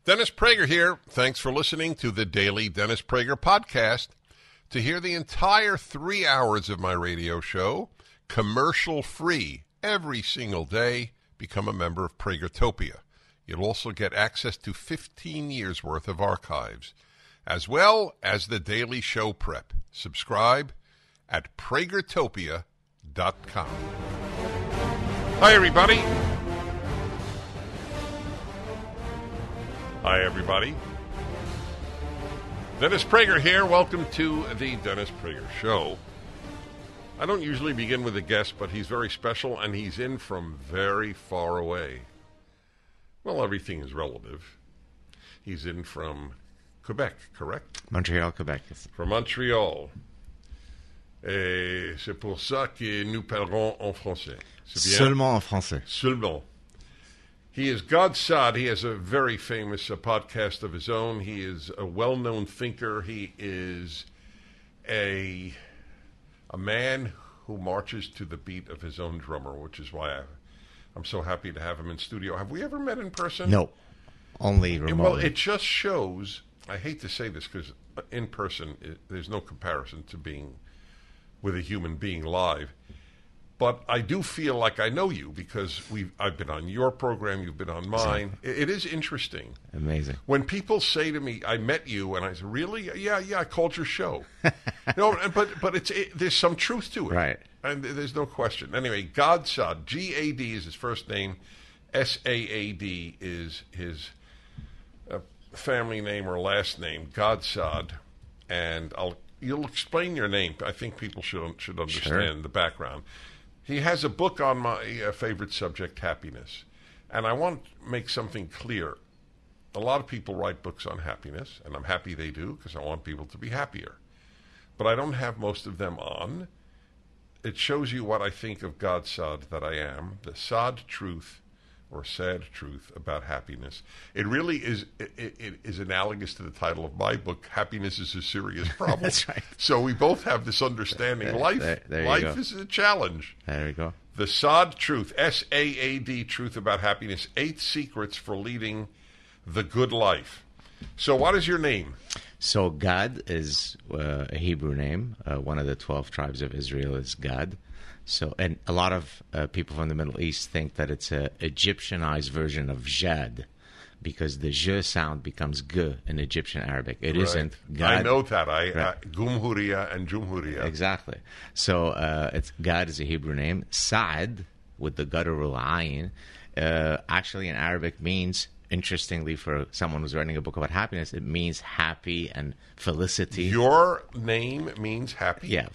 Dennis Prager here. Thanks for listening to the Daily Dennis Prager Podcast. To hear the entire 3 hours of my radio show, commercial-free, every single day, become a member of Pragertopia. You'll also get access to 15 years' worth of archives, as well as the daily show prep. Subscribe at Pragertopia.com. Hi, everybody. Hi, everybody. Dennis Prager here. Welcome to the Dennis Prager Show. I don't usually begin with a guest, but he's very special, and he's in from very far away. Well, everything is relative. He's in from Quebec, correct? Montreal, Quebec. Yes. From Montreal. Et c'est pour ça que nous parlerons en français. Seulement en français. Seulement. He is God Saad. He has a very famous podcast of his own. He is a well-known thinker. He is a man who marches to the beat of his own drummer, which is why I'm so happy to have him in studio. Have we ever met in person? No, only remotely. Well, it just shows, I hate to say this because in person there's no comparison to being with a human being live. But I do feel like I know you because I've been on your program, you've been on mine. Exactly. It is interesting. Amazing. When people say to me, "I met you," and I say, "Really? Yeah, I called your show." No, but there's some truth to it, right? And there's no question. Anyway, God Saad, G-A-D is his first name, S-A-A-D is his family name or last name, God Saad, and you'll explain your name. I think people should understand the background. He has a book on my favorite subject, happiness. And I want to make something clear. A lot of people write books on happiness, and I'm happy they do because I want people to be happier. But I don't have most of them on. It shows you what I think of God Saad that I am, the Saad Truth, or Sad Truth about happiness. It really is it is analogous to the title of my book, Happiness is a Serious Problem. That's right. So we both have this understanding. Life is a challenge. There you go. The Saad Truth, S-A-A-D, Truth about Happiness, 8 Secrets for Leading the Good Life. So what is your name? So Gad is a Hebrew name. One of the 12 tribes of Israel is Gad. So, and a lot of people from the Middle East think that it's an Egyptianized version of Jad, because the J sound becomes G in Egyptian Arabic. It isn't. Gad. I know that. Gumhuria and Jumhuria. Exactly. So it's Gad is a Hebrew name. Saad, with the guttural ayin, actually in Arabic means, interestingly, for someone who's writing a book about happiness, it means happy and felicity. Your name means happy? Yeah,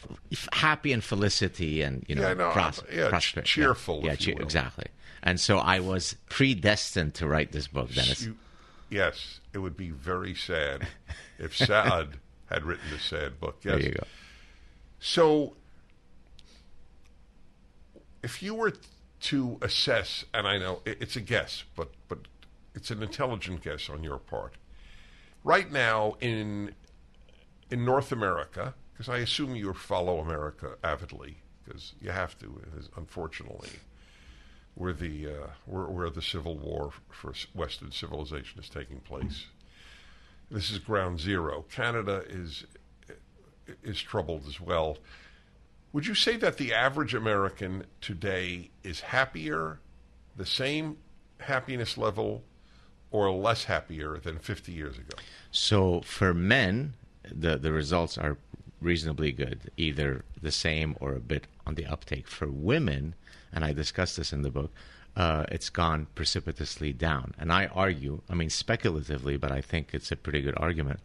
happy and felicity and, prosperity. Cheerful, yeah, exactly. And so I was predestined to write this book, Dennis. Yes, it would be very sad if Saad had written a sad book. Yes. There you go. So if you were to assess, and I know it's a guess, but it's an intelligent guess on your part. Right now in North America, because I assume you follow America avidly, because you have to, unfortunately, where the Civil War for Western civilization is taking place. This is ground zero. Canada is troubled as well. Would you say that the average American today is happier, the same happiness level, or less happier than 50 years ago? So for men, the results are reasonably good, either the same or a bit on the uptake. For women, and I discussed this in the book, it's gone precipitously down. And I argue, speculatively, but I think it's a pretty good argument,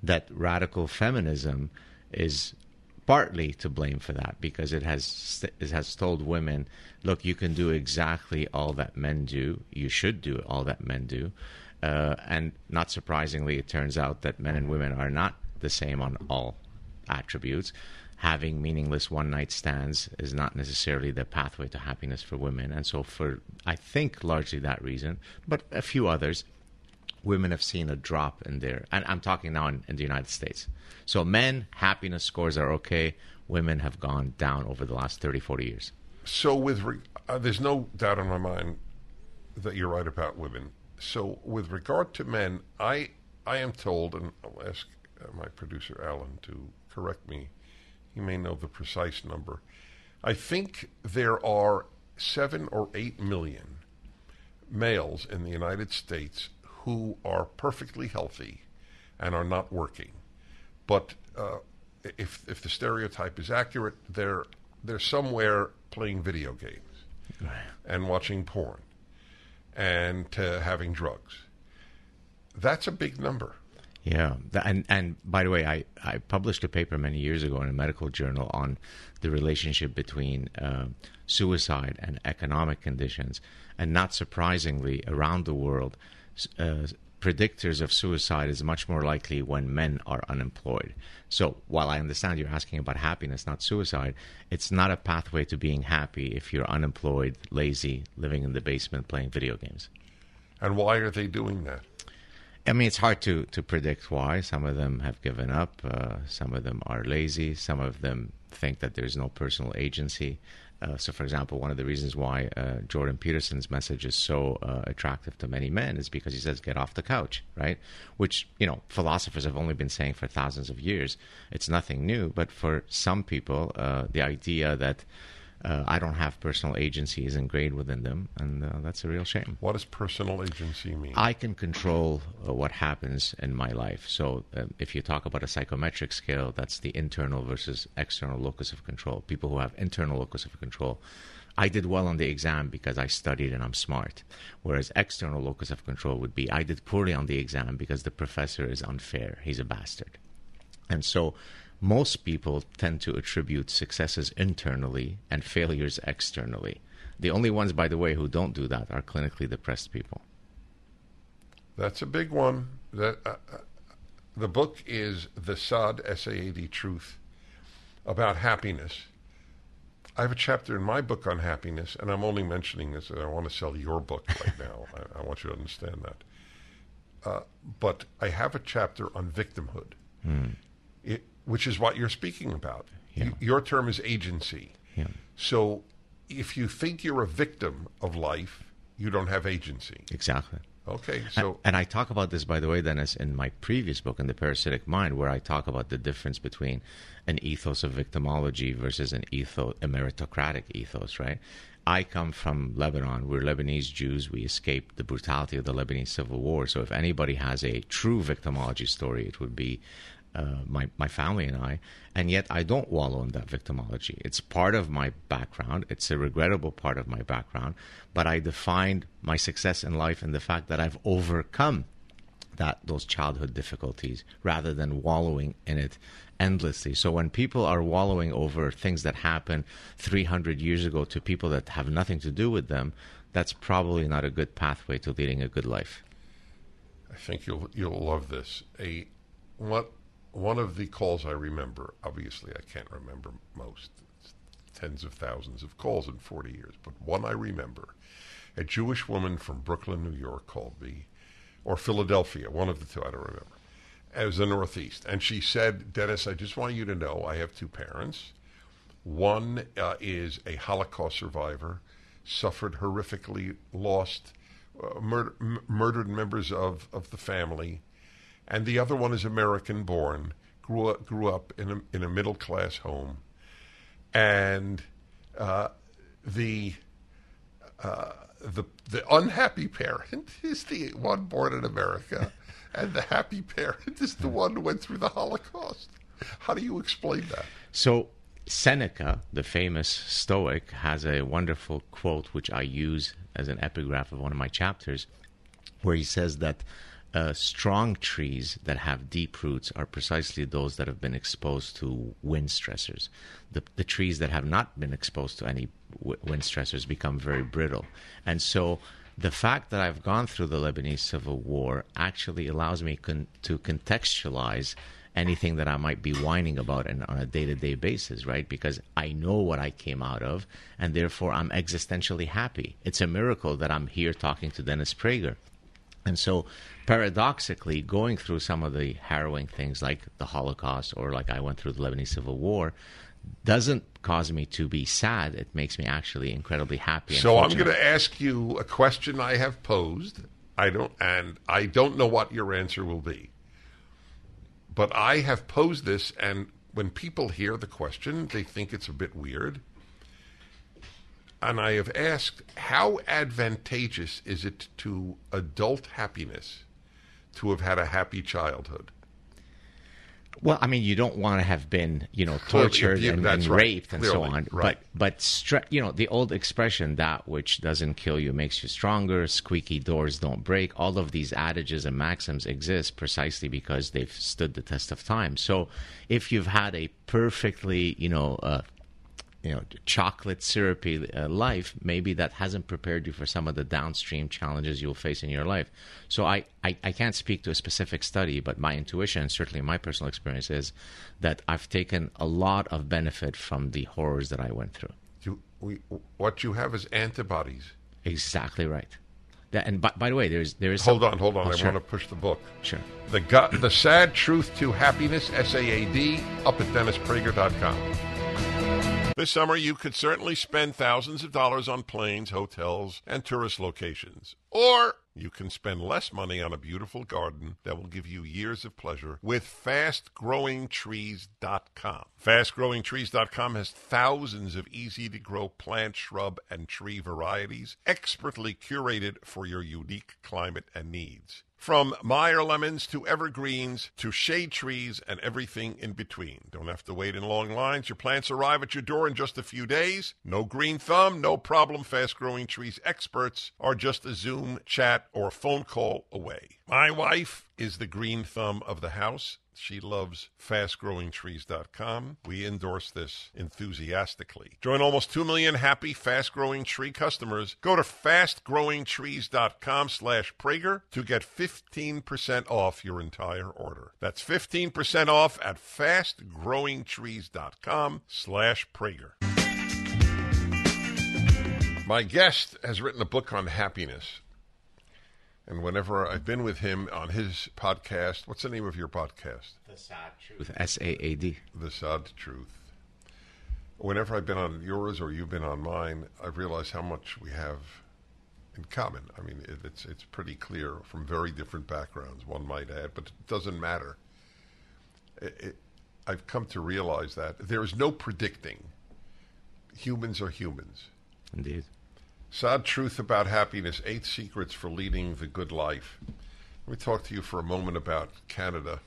that radical feminism is partly to blame for that, because it has told women, look, you can do exactly all that men do. You should do all that men do. And not surprisingly, it turns out that men and women are not the same on all attributes. Having meaningless one-night stands is not necessarily the pathway to happiness for women. And so for, I think, largely that reason, but a few others, women have seen a drop in their, and I'm talking now in the United States. So men, happiness scores are okay. Women have gone down over the last 30, 40 years. So there's no doubt in my mind that you're right about women. So with regard to men, I am told, and I'll ask my producer Alan to correct me. He may know the precise number. I think there are 7 or 8 million males in the United States who are perfectly healthy and are not working. But if the stereotype is accurate, they're somewhere playing video games and watching porn and having drugs. That's a big number. Yeah, and by the way, I published a paper many years ago in a medical journal on the relationship between suicide and economic conditions. And not surprisingly, around the world, predictors of suicide is much more likely when men are unemployed. So while I understand you're asking about happiness, not suicide, it's not a pathway to being happy if you're unemployed, lazy, living in the basement, playing video games. And why are they doing that? I mean, it's hard to predict why. Some of them have given up. Some of them are lazy. Some of them think that there's no personal agency. So, for example, one of the reasons why Jordan Peterson's message is so attractive to many men is because he says, get off the couch, right? Which, philosophers have only been saying for thousands of years. It's nothing new. But for some people, the idea that I don't have personal agency is ingrained within them, and that's a real shame. What does personal agency mean? I can control what happens in my life. So if you talk about a psychometric scale, that's the internal versus external locus of control. People who have internal locus of control. I did well on the exam because I studied and I'm smart. Whereas external locus of control would be I did poorly on the exam because the professor is unfair. He's a bastard. And so most people tend to attribute successes internally and failures externally. The only ones, by the way, who don't do that are clinically depressed people. That's a big one. The book is the Saad, S-A-A-D, Truth, about happiness. I have a chapter in my book on happiness, and I'm only mentioning this, and I want to sell your book right now. I want you to understand that. But I have a chapter on victimhood. Which is what you're speaking about. Yeah. Your term is agency. Yeah. So if you think you're a victim of life, you don't have agency. Exactly. Okay. So and I talk about this, by the way, Dennis, in my previous book, In the Parasitic Mind, where I talk about the difference between an ethos of victimology versus a meritocratic ethos, right? I come from Lebanon. We're Lebanese Jews. We escaped the brutality of the Lebanese Civil War. So if anybody has a true victimology story, it would be my family and I, and yet I don't wallow in that victimology. It's part of my background. It's a regrettable part of my background, but I defined my success in life in the fact that I've overcome those childhood difficulties rather than wallowing in it endlessly. So when people are wallowing over things that happened 300 years ago to people that have nothing to do with them, that's probably not a good pathway to leading a good life. I think you'll love this. One of the calls I remember, obviously I can't remember most, it's tens of thousands of calls in 40 years, but one I remember, a Jewish woman from Brooklyn, New York called me, or Philadelphia, one of the two, I don't remember. It was the Northeast. And she said, Dennis, I just want you to know I have 2 parents. One is a Holocaust survivor, suffered horrifically, lost, murdered members of the family. And the other one is American-born, grew up in a middle-class home, and the unhappy parent is the one born in America, and the happy parent is the one who went through the Holocaust. How do you explain that? So Seneca, the famous Stoic, has a wonderful quote which I use as an epigraph of one of my chapters, where he says that strong trees that have deep roots are precisely those that have been exposed to wind stressors. The trees that have not been exposed to any wind stressors become very brittle. And so the fact that I've gone through the Lebanese Civil War actually allows me to contextualize anything that I might be whining about on a day-to-day basis, right? Because I know what I came out of, and therefore I'm existentially happy. It's a miracle that I'm here talking to Dennis Prager. And so, paradoxically, going through some of the harrowing things like the Holocaust or like I went through the Lebanese Civil War doesn't cause me to be sad. It makes me actually incredibly happy. So I'm going to ask you a question I have posed. I don't know what your answer will be. But I have posed this, and when people hear the question, they think it's a bit weird. And I have asked, how advantageous is it to adult happiness to have had a happy childhood? Well, I mean, you don't want to have been, tortured and raped and so on. Right. But the old expression, that which doesn't kill you makes you stronger, squeaky doors don't break, all of these adages and maxims exist precisely because they've stood the test of time. So if you've had a perfectly, chocolate syrupy life, maybe that hasn't prepared you for some of the downstream challenges you'll face in your life. So I can't speak to a specific study, but my intuition, certainly my personal experience, is that I've taken a lot of benefit from the horrors that I went through. What you have is antibodies. Exactly right. And by the way, there is. Hold on. Oh, I sure. want to push the book. Sure. The Sad Truth to Happiness, SAAD, up at DennisPrager.com. This summer, you could certainly spend thousands of dollars on planes, hotels, and tourist locations. Or you can spend less money on a beautiful garden that will give you years of pleasure with FastGrowingTrees.com. FastGrowingTrees.com has thousands of easy-to-grow plant, shrub, and tree varieties expertly curated for your unique climate and needs. From Meyer lemons to evergreens to shade trees and everything in between. Don't have to wait in long lines. Your plants arrive at your door in just a few days. No green thumb, no problem. Fast Growing Trees experts are just a Zoom, chat, or phone call away. My wife is the green thumb of the house. She loves FastGrowingTrees.com. We endorse this enthusiastically. Join almost 2 million happy fast-growing tree customers. Go to FastGrowingTrees.com/Prager to get 15% off your entire order. That's 15% off at FastGrowingTrees.com/Prager. My guest has written a book on happiness. And whenever I've been with him on his podcast, what's the name of your podcast? The Saad Truth. SAAD. The Saad Truth. Whenever I've been on yours or you've been on mine, I've realized how much we have in common. I mean, it's pretty clear from very different backgrounds, one might add, but it doesn't matter. I've come to realize that there is no predicting. Humans are humans. Indeed. Saad Truth about Happiness, 8 Secrets for Leading the Good Life. Let me talk to you for a moment about Canada.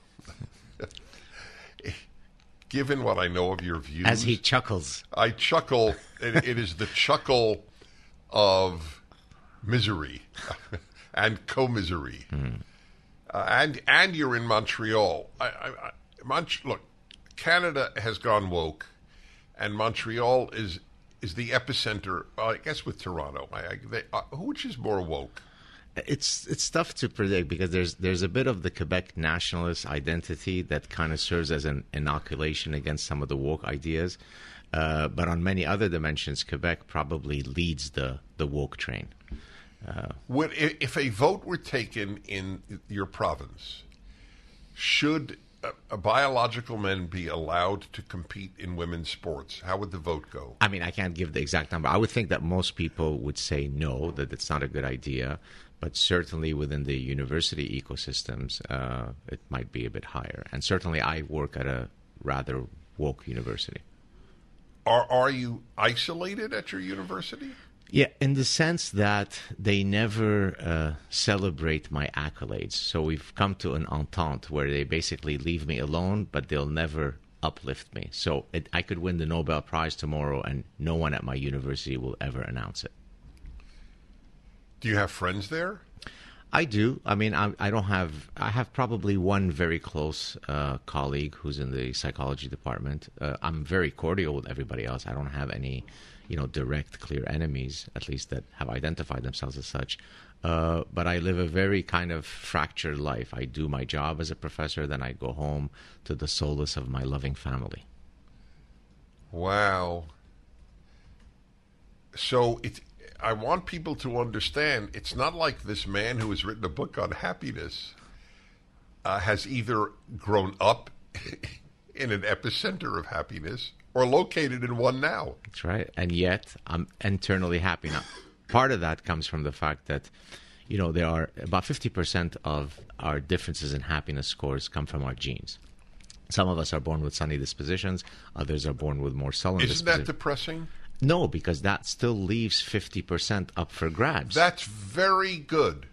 Given what I know of your views... As he chuckles. I chuckle. It is the chuckle of misery and commisery. And you're in Montreal. Look, Canada has gone woke, and Montreal is the epicenter, I guess, with Toronto. Which is more woke? It's tough to predict because there's a bit of the Quebec nationalist identity that kind of serves as an inoculation against some of the woke ideas. But on many other dimensions, Quebec probably leads the woke train. If a vote were taken in your province, should biological men be allowed to compete in women's sports? How would the vote go? I mean, I can't give the exact number. I would think that most people would say no, that it's not a good idea. But certainly within the university ecosystems, it might be a bit higher. And certainly I work at a rather woke university. Are you isolated at your university? Yeah, in the sense that they never celebrate my accolades. So we've come to an entente where they basically leave me alone, but they'll never uplift me. So I could win the Nobel Prize tomorrow, and no one at my university will ever announce it. Do you have friends there? I do. I mean, I don't have... I have probably one very close colleague who's in the psychology department. I'm very cordial with everybody else. I don't have any... direct, clear enemies, at least that have identified themselves as such. But I live a very kind of fractured life. I do my job as a professor, then I go home to the solace of my loving family. Wow. So I want people to understand, it's not like this man who has written a book on happiness has either grown up in an epicenter of happiness or located in one now. That's right. And yet, I'm internally happy. Now, part of that comes from the fact that, there are about 50% of our differences in happiness scores come from our genes. Some of us are born with sunny dispositions. Others are born with more sullen dispositions. Isn't that depressing? No, because that still leaves 50% up for grabs. That's very good.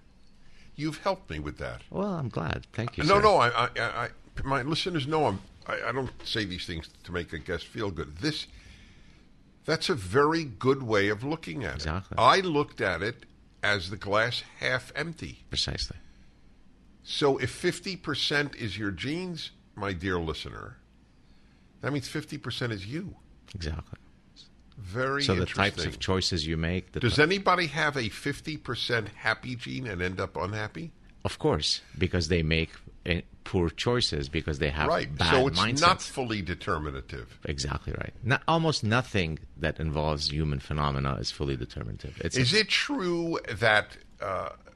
You've helped me with that. Well, I'm glad. Thank you, No, sir. no, my listeners know I don't say these things to make a guest feel good. That's a very good way of looking at Exactly. it. I looked at it as the glass half empty. Precisely. So if 50% is your genes, my dear listener, that means 50% is you. Exactly. Very so interesting. the types of choices you make. Does anybody have a 50% happy gene and end up unhappy? Of course, because they make poor choices because they have bad so it's mindsets. not fully determinative. Exactly right. Almost nothing that involves human phenomena is fully determinative. Is it true that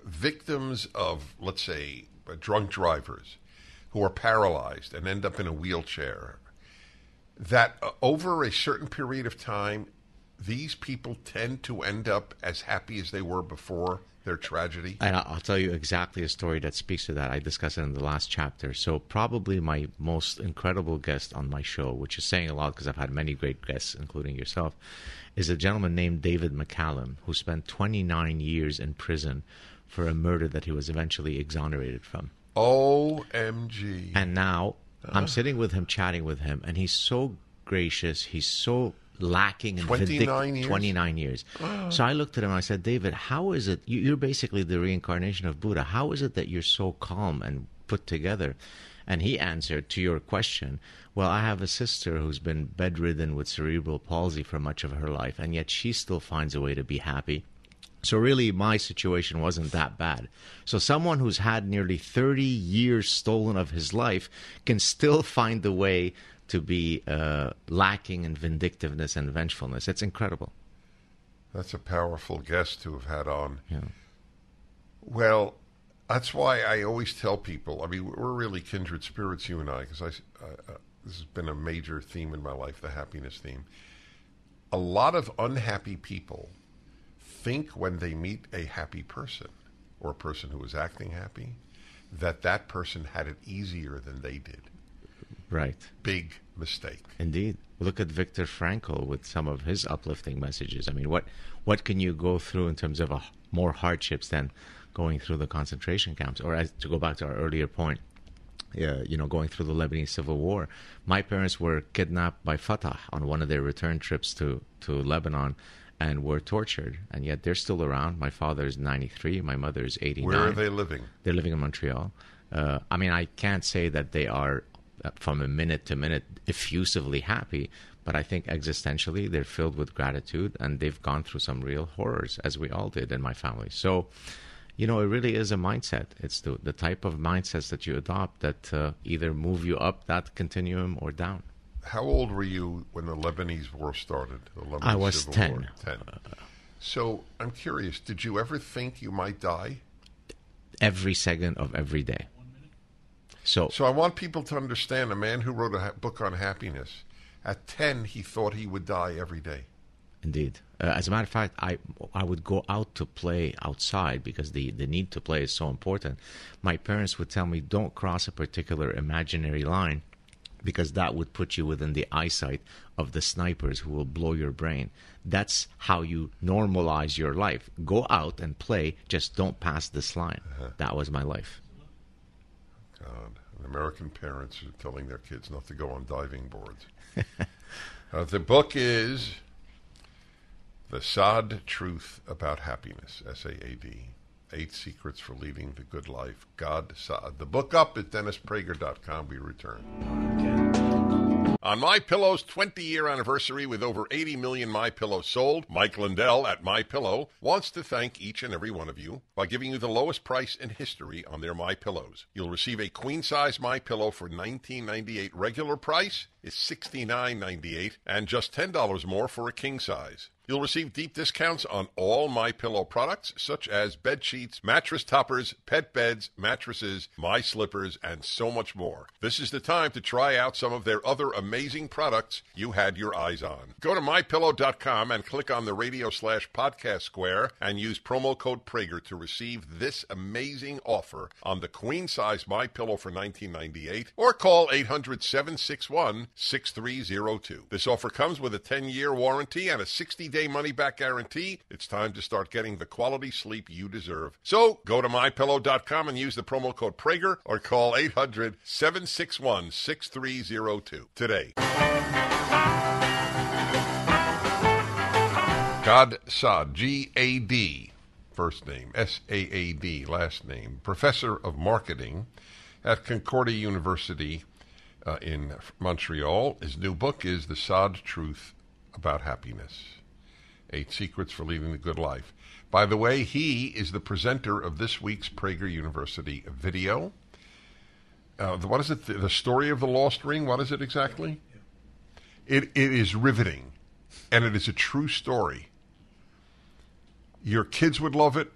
victims of, let's say, drunk drivers who are paralyzed and end up in a wheelchair, that over a certain period of time, these people tend to end up as happy as they were before their tragedy? And I'll tell you exactly a story that speaks to that. I discussed it in the last chapter. So probably my most incredible guest on my show, which is saying a lot because I've had many great guests, including yourself, is a gentleman named David McCallum, who spent 29 years in prison for a murder that he was eventually exonerated from. OMG. And now I'm sitting with him, chatting with him, and he's so gracious. He's so lacking in 29 years? 29 years. So I looked at him and I said, David, how is it, you're basically the reincarnation of Buddha. How is it that you're so calm and put together? And he answered to your question, well, I have a sister who's been bedridden with cerebral palsy for much of her life, and yet she still finds a way to be happy. So really, my situation wasn't that bad. So someone who's had nearly 30 years stolen of his life can still find a way to be lacking in vindictiveness and vengefulness. It's incredible. That's a powerful guest to have had on. Yeah. Well, that's why I always tell people, I mean, we're really kindred spirits, you and I, because this has been a major theme in my life, the happiness theme. A lot of unhappy people think when they meet a happy person or a person who is acting happy, that person had it easier than they did. Right. Big mistake. Indeed. Look at Viktor Frankl with some of his uplifting messages. I mean, what can you go through in terms of more hardships than going through the concentration camps? Or to go back to our earlier point, going through the Lebanese civil war. My parents were kidnapped by Fatah on one of their return trips to Lebanon and were tortured, and yet they're still around. My father is 93, my mother is 89. Where are they living? They're living in Montreal. I mean, I can't say that they are, from a minute to minute, effusively happy, but I think existentially they're filled with gratitude, and they've gone through some real horrors, as we all did in my family. So, it really is a mindset. It's the type of mindsets that you adopt that either move you up that continuum or down. How old were you when the Lebanese war started? I was 10. War? 10. So I'm curious, did you ever think you might die? Every second of every day. So I want people to understand, a man who wrote a book on happiness, at 10 he thought he would die every day. Indeed. As a matter of fact, I would go out to play outside because the need to play is so important. My parents would tell me, don't cross a particular imaginary line because that would put you within the eyesight of the snipers who will blow your brain. That's how you normalize your life. Go out and play, just don't pass this line. That was my life. God, American parents are telling their kids not to go on diving boards. The book is The Saad Truth About Happiness, SAAD. 8 Secrets for Leading the Good Life. God, Saad. The book up at DennisPrager.com. We return. On MyPillow's 20-year anniversary with over 80 million MyPillows sold, Mike Lindell at MyPillow wants to thank each and every one of you by giving you the lowest price in history on their MyPillows. You'll receive a queen-size MyPillow for $19.98. Regular price is $69.98 and just $10 more for a king size. You'll receive deep discounts on all MyPillow products, such as bed sheets, mattress toppers, pet beds, mattresses, My Slippers, and so much more. This is the time to try out some of their other amazing products you had your eyes on. Go to MyPillow.com and click on the radio/podcast square and use promo code Prager to receive this amazing offer on the queen-size MyPillow for $19.98 or call 800-761-6302. This offer comes with a 10-year warranty and a 60-day money-back guarantee. It's time to start getting the quality sleep you deserve. So go to MyPillow.com and use the promo code Prager or call 800-761-6302 today. Saad, G-A-D, first name, S-A-A-D, last name, professor of marketing at Concordia University in Montreal. His new book is The Saad Truth About Happiness. 8 Secrets for Leading the Good Life. By the way, he is the presenter of this week's Prager University video. What is it? The Story of the Lost Ring? What is it exactly? It is riveting, and it is a true story. Your kids would love it.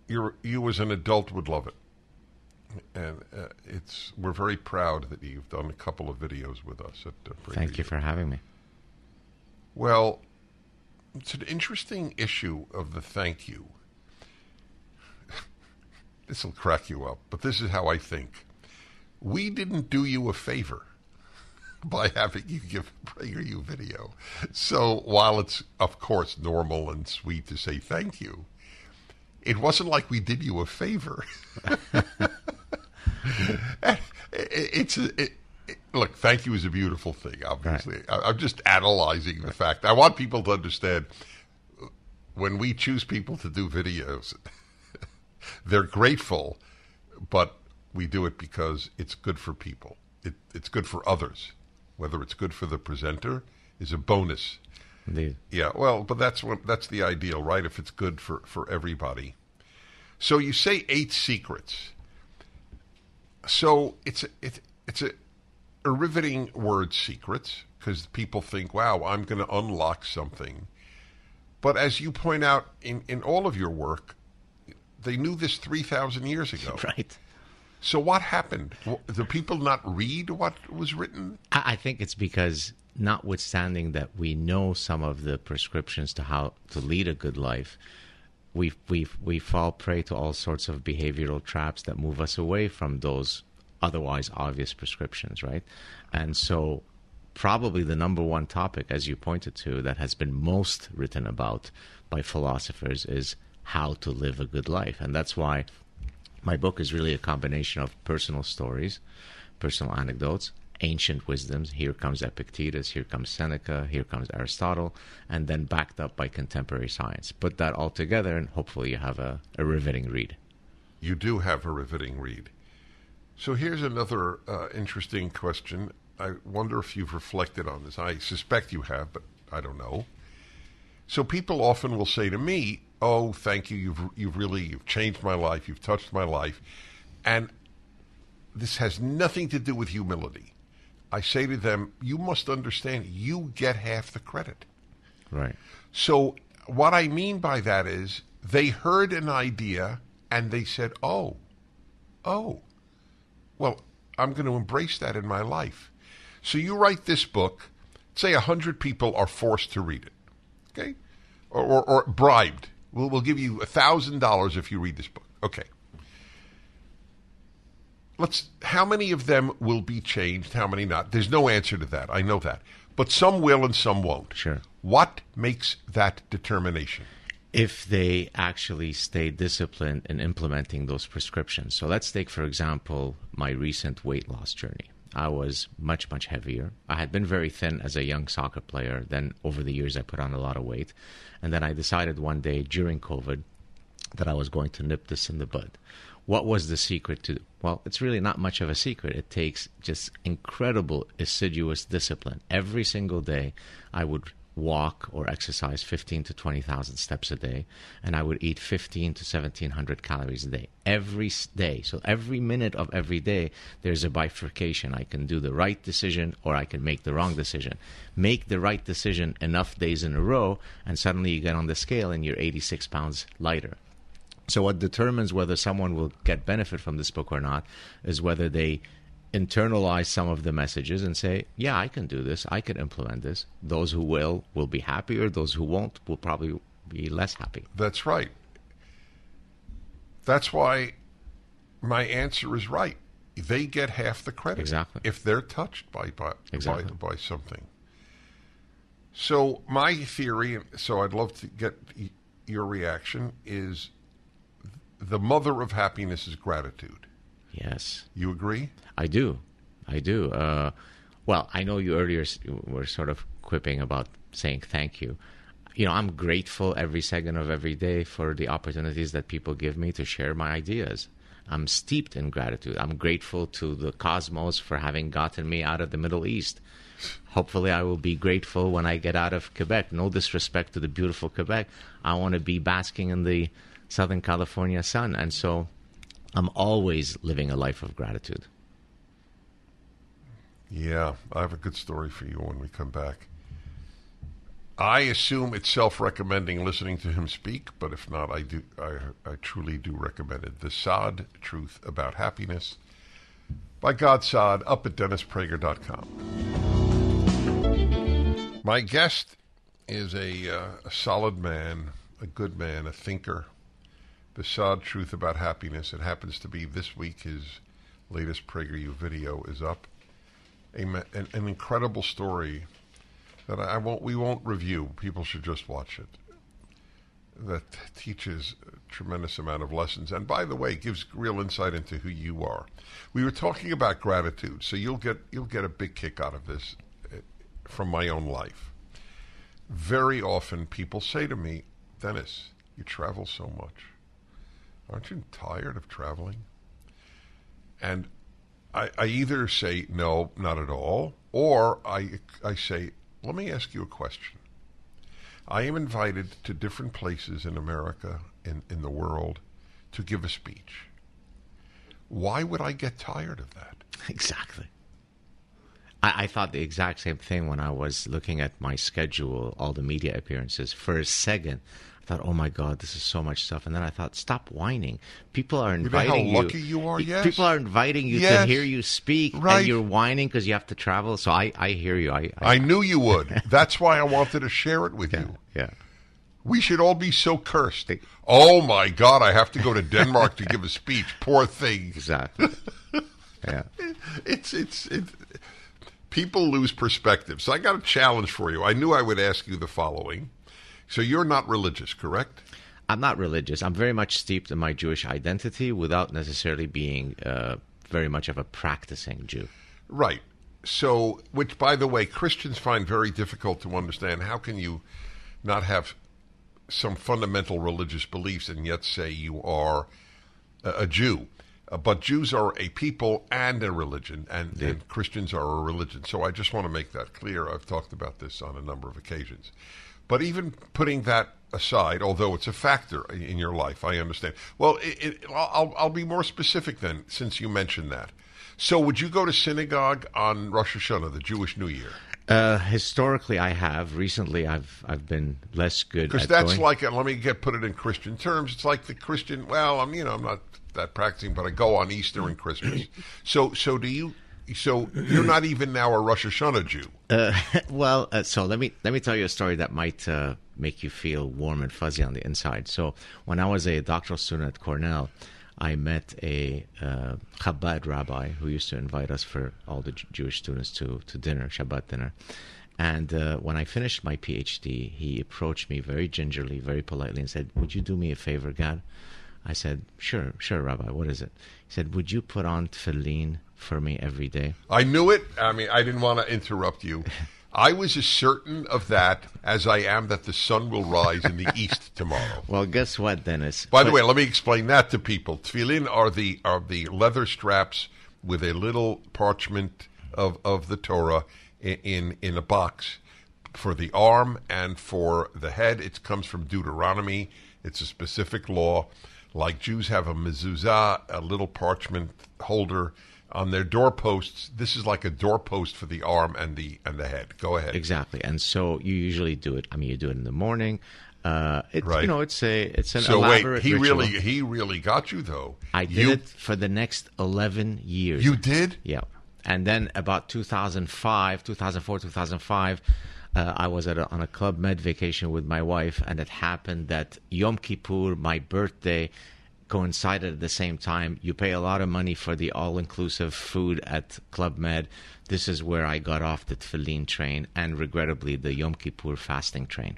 You as an adult would love it. And we're very proud that you've done a couple of videos with us at Prager. Thank you for having me. Well, it's an interesting issue of the thank you. This will crack you up, but this is how I think. We didn't do you a favor by having you give PragerU video. So while it's, of course, normal and sweet to say thank you, it wasn't like we did you a favor. Look, thank you is a beautiful thing, obviously. Right. I'm just analyzing the fact. I want people to understand when we choose people to do videos, they're grateful, but we do it because it's good for people. It's good for others. Whether it's good for the presenter is a bonus. Indeed. Yeah, well, but that's the ideal, right? If it's good for everybody. So you say 8 secrets. So it's a riveting word, secrets, because people think, wow, I'm going to unlock something. But as you point out in all of your work, they knew this 3,000 years ago. Right. So what happened? Do people not read what was written? I think it's because, notwithstanding that we know some of the prescriptions to how to lead a good life, we fall prey to all sorts of behavioral traps that move us away from those otherwise obvious prescriptions, right? And so probably the number one topic, as you pointed to, that has been most written about by philosophers is how to live a good life. And that's why my book is really a combination of personal stories, personal anecdotes, ancient wisdoms. Here comes Epictetus, here comes Seneca, here comes Aristotle, and then backed up by contemporary science. Put that all together, and hopefully you have a riveting read. You do have a riveting read. So here's another interesting question. I wonder if you've reflected on this. I suspect you have, but I don't know. So people often will say to me, "Oh, thank you. You've changed my life. You've touched my life," and this has nothing to do with humility. I say to them, "You must understand. You get half the credit." Right. So what I mean by that is they heard an idea and they said, "Oh, well, I'm going to embrace that in my life." So you write this book. Say 100 people are forced to read it, okay, or bribed. We'll give you $1,000 if you read this book. Okay. How many of them will be changed? How many not? There's no answer to that. I know that. But some will and some won't. Sure. What makes that determination? If they actually stay disciplined in implementing those prescriptions. So let's take, for example, my recent weight loss journey. I was much, much heavier. I had been very thin as a young soccer player. Then over the years, I put on a lot of weight. And then I decided one day during COVID that I was going to nip this in the bud. What was the secret to? Well, it's really not much of a secret. It takes just incredible, assiduous discipline. Every single day, I would walk or exercise 15 to 20,000 steps a day, and I would eat 15 to 1,700 calories a day every day. So every minute of every day, there's a bifurcation. I can do the right decision or I can make the wrong decision. Make the right decision enough days in a row, and suddenly you get on the scale and you're 86 pounds lighter. So what determines whether someone will get benefit from this book or not is whether they internalize some of the messages and say, yeah, I can do this, I can implement this. Those who will be happier. Those who won't will probably be less happy. That's right. That's why my answer is right. They get half the credit. Exactly. If they're touched by Exactly. something. So my theory, so I'd love to get your reaction, is the mother of happiness is gratitude. Yes. You agree? I do. Well, I know you earlier were sort of quipping about saying thank you. You know, I'm grateful every second of every day for the opportunities that people give me to share my ideas. I'm steeped in gratitude. I'm grateful to the cosmos for having gotten me out of the Middle East. Hopefully I will be grateful when I get out of Quebec. No disrespect to the beautiful Quebec. I want to be basking in the Southern California sun. And so I'm always living a life of gratitude. Yeah, I have a good story for you when we come back. I assume it's self-recommending listening to him speak, but if not, I truly do recommend it. The Saad Truth About Happiness by God Saad, up at DennisPrager.com. My guest is a solid man, a good man, a thinker. The Saad Truth About Happiness. It happens to be this week his latest PragerU video is up. An incredible story that we won't review. People should just watch it. That teaches a tremendous amount of lessons, and by the way, gives real insight into who you are. We were talking about gratitude, so you'll get a big kick out of this from my own life. Very often, people say to me, "Dennis, you travel so much. Aren't you tired of traveling?" And I either say, no, not at all, or I say, let me ask you a question. I am invited to different places in America, in the world, to give a speech. Why would I get tired of that? Exactly. I thought the exact same thing when I was looking at my schedule, all the media appearances. For a second, I thought, oh my God, this is so much stuff. And then I thought, stop whining. People are inviting you. You know how lucky you are, yes. People are inviting you to hear you speak, right. And you're whining because you have to travel. So I hear you. I knew you would. That's why I wanted to share it with you. Yeah. We should all be so cursed. Oh my God, I have to go to Denmark to give a speech. Poor thing. Exactly. Yeah. It's people lose perspective. So I got a challenge for you. I knew I would ask you the following. So you're not religious, correct? I'm not religious. I'm very much steeped in my Jewish identity without necessarily being very much of a practicing Jew. Right. So, which, by the way, Christians find very difficult to understand. How can you not have some fundamental religious beliefs and yet say you are a Jew? But Jews are a people and a religion, and Christians are a religion. So I just want to make that clear. I've talked about this on a number of occasions. But even putting that aside, although it's a factor in your life, I understand. Well, I'll be more specific then, since you mentioned that. So would you go to synagogue on Rosh Hashanah, the Jewish New Year? Historically, I have. Recently, I've been less good at because that's going. like let me put it in Christian terms. It's like the Christian. Well, I'm not that practicing, but I go on Easter and Christmas. So do you? So you're not even now a Rosh Hashanah Jew. So let me tell you a story that might make you feel warm and fuzzy on the inside. So when I was a doctoral student at Cornell, I met a Chabad rabbi who used to invite us for all the Jewish students to dinner, Shabbat dinner. And when I finished my PhD, he approached me very gingerly, very politely, and said, "Would you do me a favor, Gad?" I said, Sure, Rabbi, what is it? He said, "Would you put on tefillin for me every day?" I knew it. I mean, I didn't want to interrupt you. I was as certain of that as I am that the sun will rise in the east tomorrow. Well, guess what, Dennis? By the way, let me explain that to people. Tefillin are the leather straps with a little parchment of the Torah in a box for the arm and for the head. It comes from Deuteronomy. It's a specific law. Like Jews have a mezuzah, a little parchment holder on their doorposts. This is like a doorpost for the arm and the head. Go ahead. Exactly. And so you usually do it. I mean, you do it in the morning. It's Right. you know, it's an So elaborate wait, ritual. he really got you though. I did it for the next 11 years. You did? Yeah. And then about 2005, I was on a Club Med vacation with my wife, and it happened that Yom Kippur, my birthday, coincided at the same time. You pay a lot of money for the all-inclusive food at Club Med. This is where I got off the Tefillin train and, regrettably, the Yom Kippur fasting train.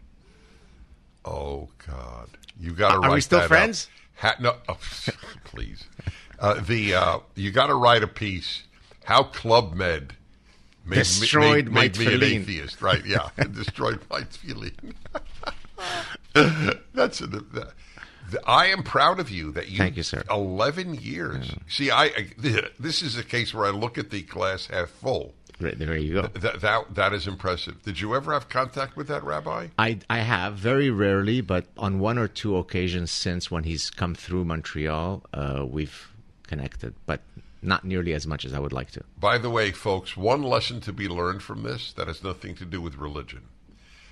Oh God! You got to write that. Are we still up. friends? No, oh, please. You got to write a piece. How Club Med destroyed my made me an tefillin. atheist, right? Yeah, it destroyed my tefillin. I am proud of you that you. Thank you, sir. 11 years. See, this is a case where I look at the glass half full. Right, there you go. That is impressive. Did you ever have contact with that rabbi? I have, very rarely, but on one or two occasions since when he's come through Montreal, we've connected, but not nearly as much as I would like to. By the way, folks, one lesson to be learned from this that has nothing to do with religion.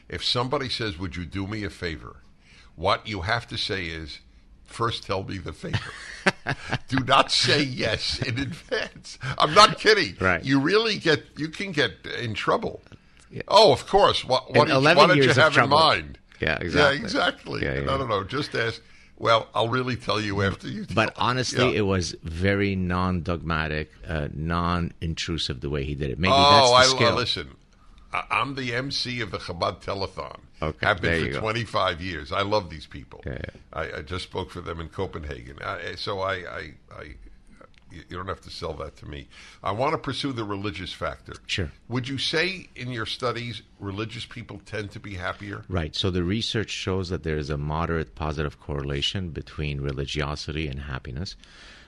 If somebody says, "Would you do me a favor?" what you have to say is, first tell me the favor. Do not say yes in advance. I'm not kidding. Right. You can get in trouble. Yeah. Oh, of course. What did you have in mind? Yeah, exactly. Yeah, exactly. Yeah. No. Just ask. Well, I'll really tell you after you tell. But honestly, Yeah. it was very non-dogmatic, non-intrusive the way he did it. Maybe Oh, that's the skill. listen. I'm the MC of the Chabad Telethon. Okay, I've there been you for go. 25 years. I love these people. Yeah. I just spoke for them in Copenhagen. You don't have to sell that to me. I want to pursue the religious factor. Sure. Would you say in your studies, religious people tend to be happier? Right. So the research shows that there is a moderate positive correlation between religiosity and happiness.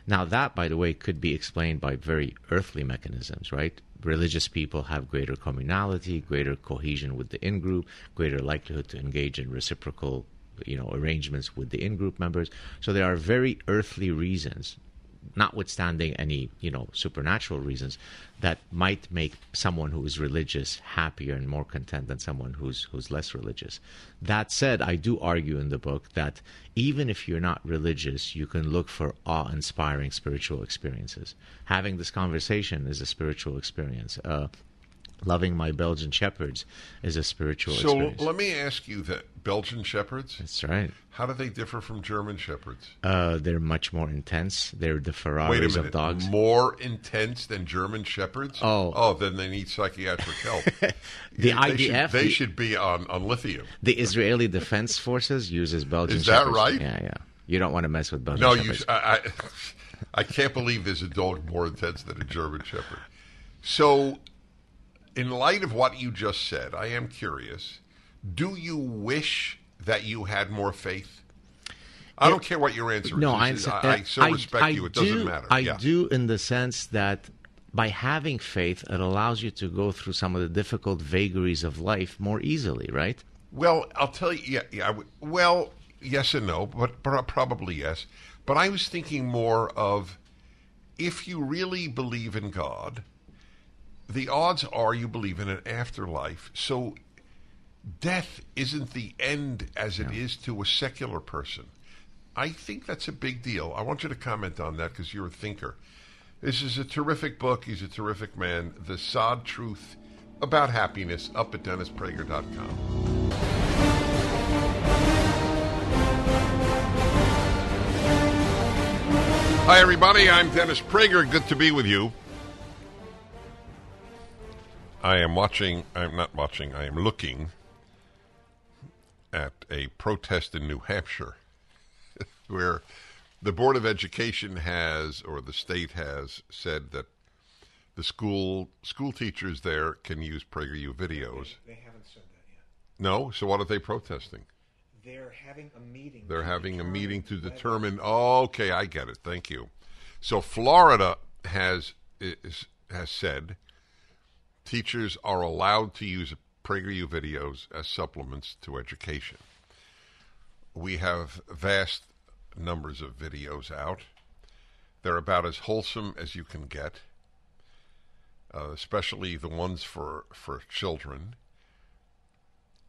Now, that, by the way, could be explained by very earthly mechanisms, right? Religious people have greater communality, greater cohesion with the in-group, greater likelihood to engage in reciprocal, arrangements with the in-group members. So there are very earthly reasons, notwithstanding any, supernatural reasons, that might make someone who is religious happier and more content than someone who's less religious. That said, I do argue in the book that even if you're not religious, you can look for awe-inspiring spiritual experiences. Having this conversation is a spiritual experience. Loving my Belgian shepherds is a spiritual experience. So let me ask you that Belgian shepherds, That's right. how do they differ from German shepherds? They're much more intense. They're the Wait a Ferraris minute, of dogs. more intense than German shepherds? Oh. Then they need psychiatric help. The IDF, They should be on lithium. the Israeli Defense Forces uses Belgian Is that shepherds. right? Yeah. You don't want to mess with Belgian No, shepherds. I can't believe there's a dog more intense than a German shepherd. So, in light of what you just said, I am curious. Do you wish that you had more faith? I don't care what your answer is. No, I so respect you. It doesn't matter. I do in the sense that by having faith, it allows you to go through some of the difficult vagaries of life more easily, right? Well, I'll tell you. Well, yes and no, but probably yes. But I was thinking more of if you really believe in God, the odds are you believe in an afterlife. So death isn't the end as it is to a secular person. I think that's a big deal. I want you to comment on that because you're a thinker. This is a terrific book. He's a terrific man. The Saad Truth about happiness, up at DennisPrager.com. Hi, everybody. I'm Dennis Prager. Good to be with you. I am looking at a protest in New Hampshire where the Board of Education has, or the state has, said that the school teachers there can use PragerU videos. They haven't said that yet. No? So what are they protesting? They're having a meeting. They're having a meeting to determine. Oh, okay, I get it. Thank you. So Florida has said teachers are allowed to use PragerU videos as supplements to education. We have vast numbers of videos out. They're about as wholesome as you can get, especially the ones for children.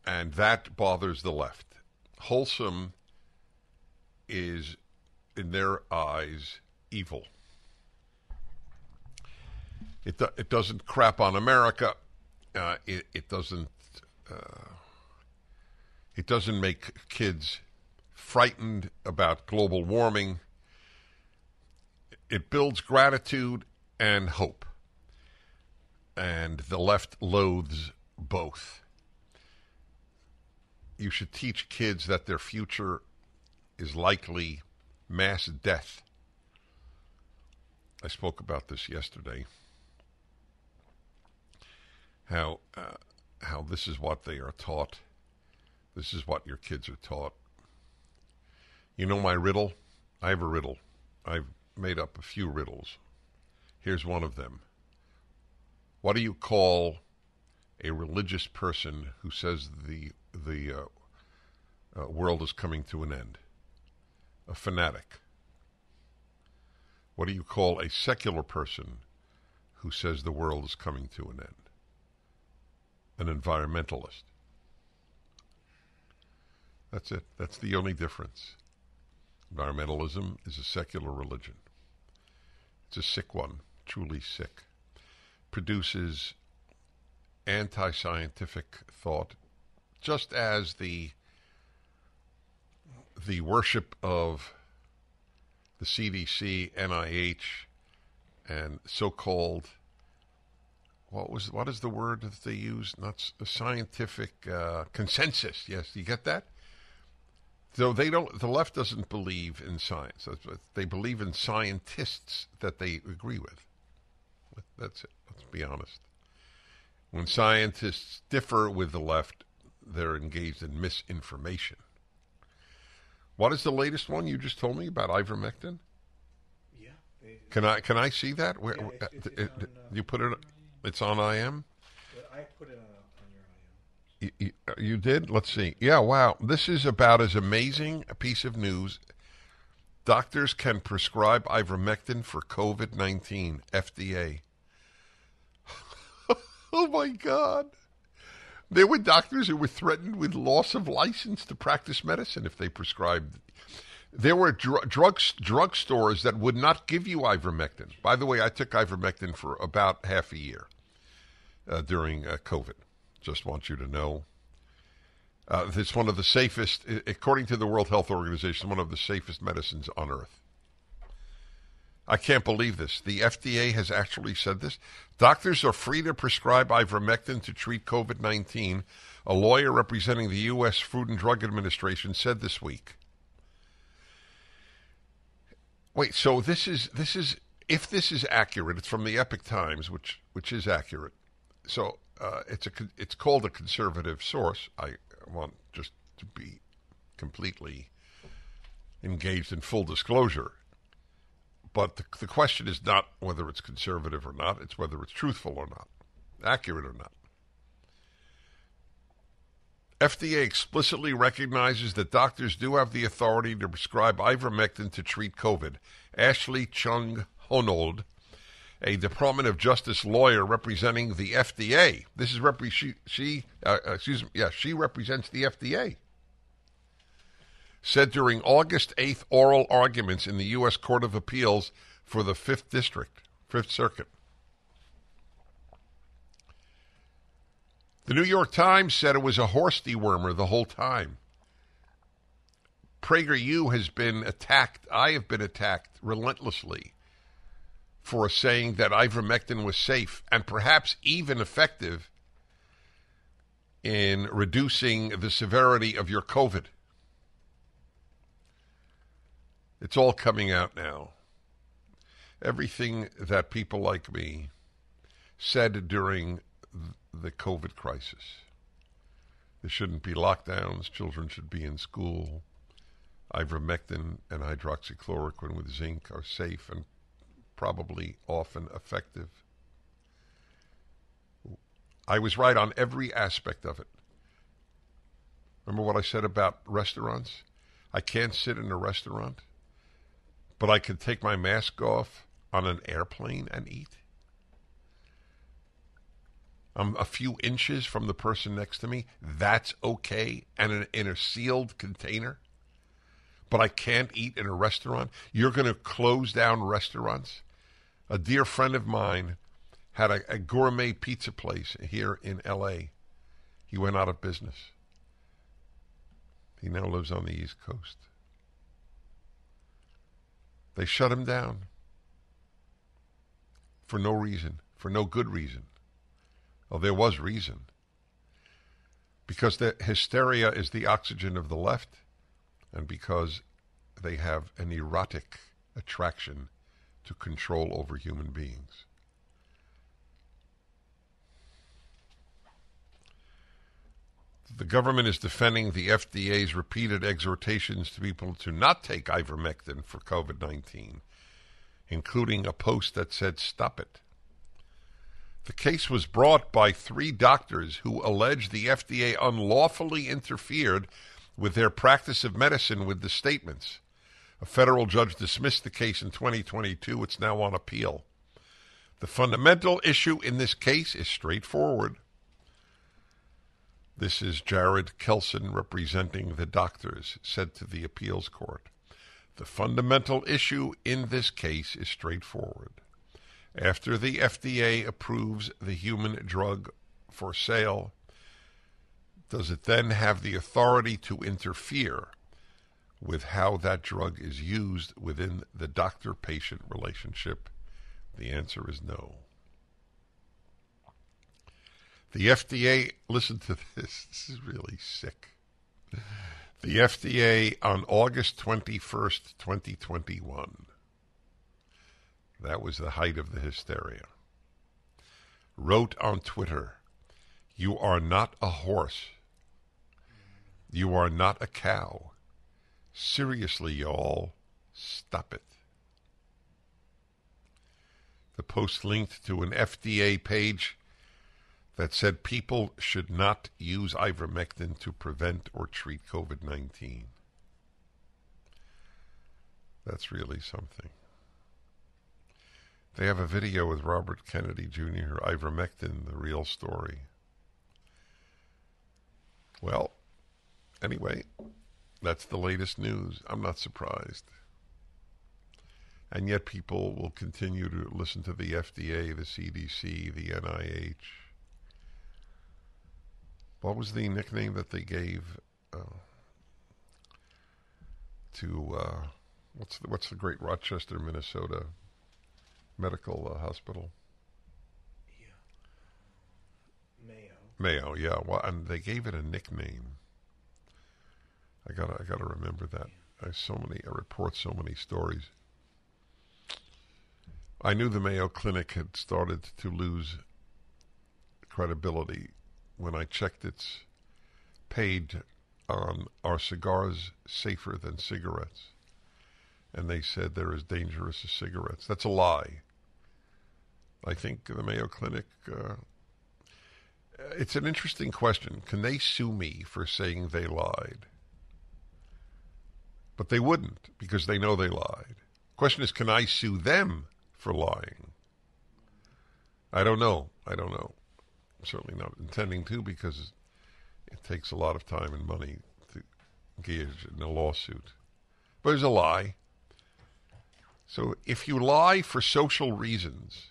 And that bothers the left. Wholesome is, in their eyes, evil. It doesn't crap on America. It doesn't make kids frightened about global warming. It builds gratitude and hope. And the left loathes both. You should teach kids that their future is likely mass death. I spoke about this yesterday. How this is what they are taught. This is what your kids are taught. You know my riddle? I have a riddle. I've made up a few riddles. Here's one of them. What do you call a religious person who says the world is coming to an end? A fanatic. What do you call a secular person who says the world is coming to an end? An environmentalist. That's it. That's the only difference. Environmentalism is a secular religion. It's a sick one, truly sick. Produces anti-scientific thought, just as the worship of the CDC, NIH, and so-called, what is the word that they use? Not a scientific consensus. Yes, you get that? So the left doesn't believe in science. They believe in scientists that they agree with. That's it. Let's be honest. When scientists differ with the left, they're engaged in misinformation. What is the latest one you just told me about ivermectin? Yeah. Can I see that? Where it's on, you put it? It's on IM. But I put it on your IM. You did? Let's see. Yeah. Wow. This is about as amazing a piece of news. Doctors can prescribe ivermectin for COVID-19. FDA. Oh my God. There were doctors who were threatened with loss of license to practice medicine if they prescribed. There were drugstores that would not give you ivermectin. By the way, I took ivermectin for about half a year during COVID. Just want you to know. It's one of the safest, according to the World Health Organization, one of the safest medicines on earth. I can't believe this. The FDA has actually said this. Doctors are free to prescribe ivermectin to treat COVID-19, a lawyer representing the U.S. Food and Drug Administration said this week. Wait, so this is if this is accurate, it's from the Epoch Times, which is accurate. So it's called a conservative source. I want just to be completely engaged in full disclosure. But the question is not whether it's conservative or not. It's whether it's truthful or not, accurate or not. FDA explicitly recognizes that doctors do have the authority to prescribe ivermectin to treat COVID. Ashley Chung Honold, a Department of Justice lawyer representing the FDA. This is she represents the FDA. Said during August 8th oral arguments in the U.S. Court of Appeals for the 5th Circuit. The New York Times said it was a horse dewormer the whole time. PragerU has been attacked. I have been attacked relentlessly for saying that ivermectin was safe and perhaps even effective in reducing the severity of your COVID. It's all coming out now. Everything that people like me said during the COVID crisis. There shouldn't be lockdowns. Children should be in school. Ivermectin and hydroxychloroquine with zinc are safe and probably often effective. I was right on every aspect of it. Remember what I said about restaurants? I can't sit in a restaurant, but I can take my mask off on an airplane and eat. I'm a few inches from the person next to me. That's okay, and in a sealed container. But I can't eat in a restaurant. You're going to close down restaurants? A dear friend of mine had a gourmet pizza place here in L.A. He went out of business. He now lives on the East Coast. They shut him down for no reason, for no good reason. Well, there was reason. Because the hysteria is the oxygen of the left, and because they have an erotic attraction to control over human beings. The government is defending the FDA's repeated exhortations to people to not take ivermectin for COVID-19, including a post that said, "Stop it." The case was brought by 3 doctors who allege the FDA unlawfully interfered with their practice of medicine with the statements. A federal judge dismissed the case in 2022. It's now on appeal. The fundamental issue in this case is straightforward. This is Jared Kelson representing the doctors, said to the appeals court. The fundamental issue in this case is straightforward. After the FDA approves the human drug for sale, does it then have the authority to interfere with how that drug is used within the doctor-patient relationship? The answer is no. The FDA, listen to this is really sick. The FDA on August 21st, 2021, that was the height of the hysteria, wrote on Twitter, "You are not a horse. You are not a cow. Seriously, y'all, stop it." The post linked to an FDA page that said people should not use ivermectin to prevent or treat COVID-19. That's really something. They have a video with Robert Kennedy Jr., ivermectin, the real story. Well, anyway, that's the latest news. I'm not surprised. And yet people will continue to listen to the FDA, the CDC, the NIH. What was the nickname that they gave to what's the great Rochester, Minnesota medical hospital? Yeah. Mayo, yeah. Well, and they gave it a nickname. I gotta remember that. I report so many stories. I knew the Mayo Clinic had started to lose credibility when I checked its page on "Are cigars safer than cigarettes?" And they said they're as dangerous as cigarettes. That's a lie. I think the Mayo Clinic, it's an interesting question. Can they sue me for saying they lied? But they wouldn't, because they know they lied. Question is, can I sue them for lying? I don't know. I'm certainly not intending to, because it takes a lot of time and money to engage in a lawsuit. But it's a lie. So if you lie for social reasons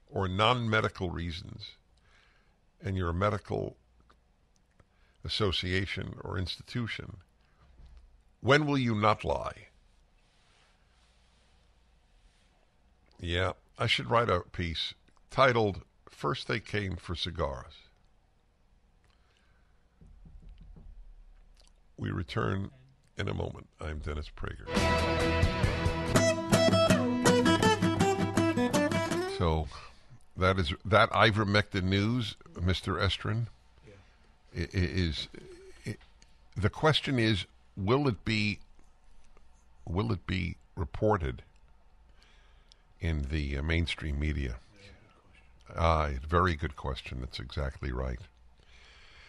or non-medical reasons, and you're a medical association or institution, when will you not lie? Yeah, I should write a piece titled, "First They Came for Cigars." We return in a moment. I'm Dennis Prager. So that ivermectin news, Mr. Estrin, the question is, will it be reported in the mainstream media? Very good question. That's exactly right.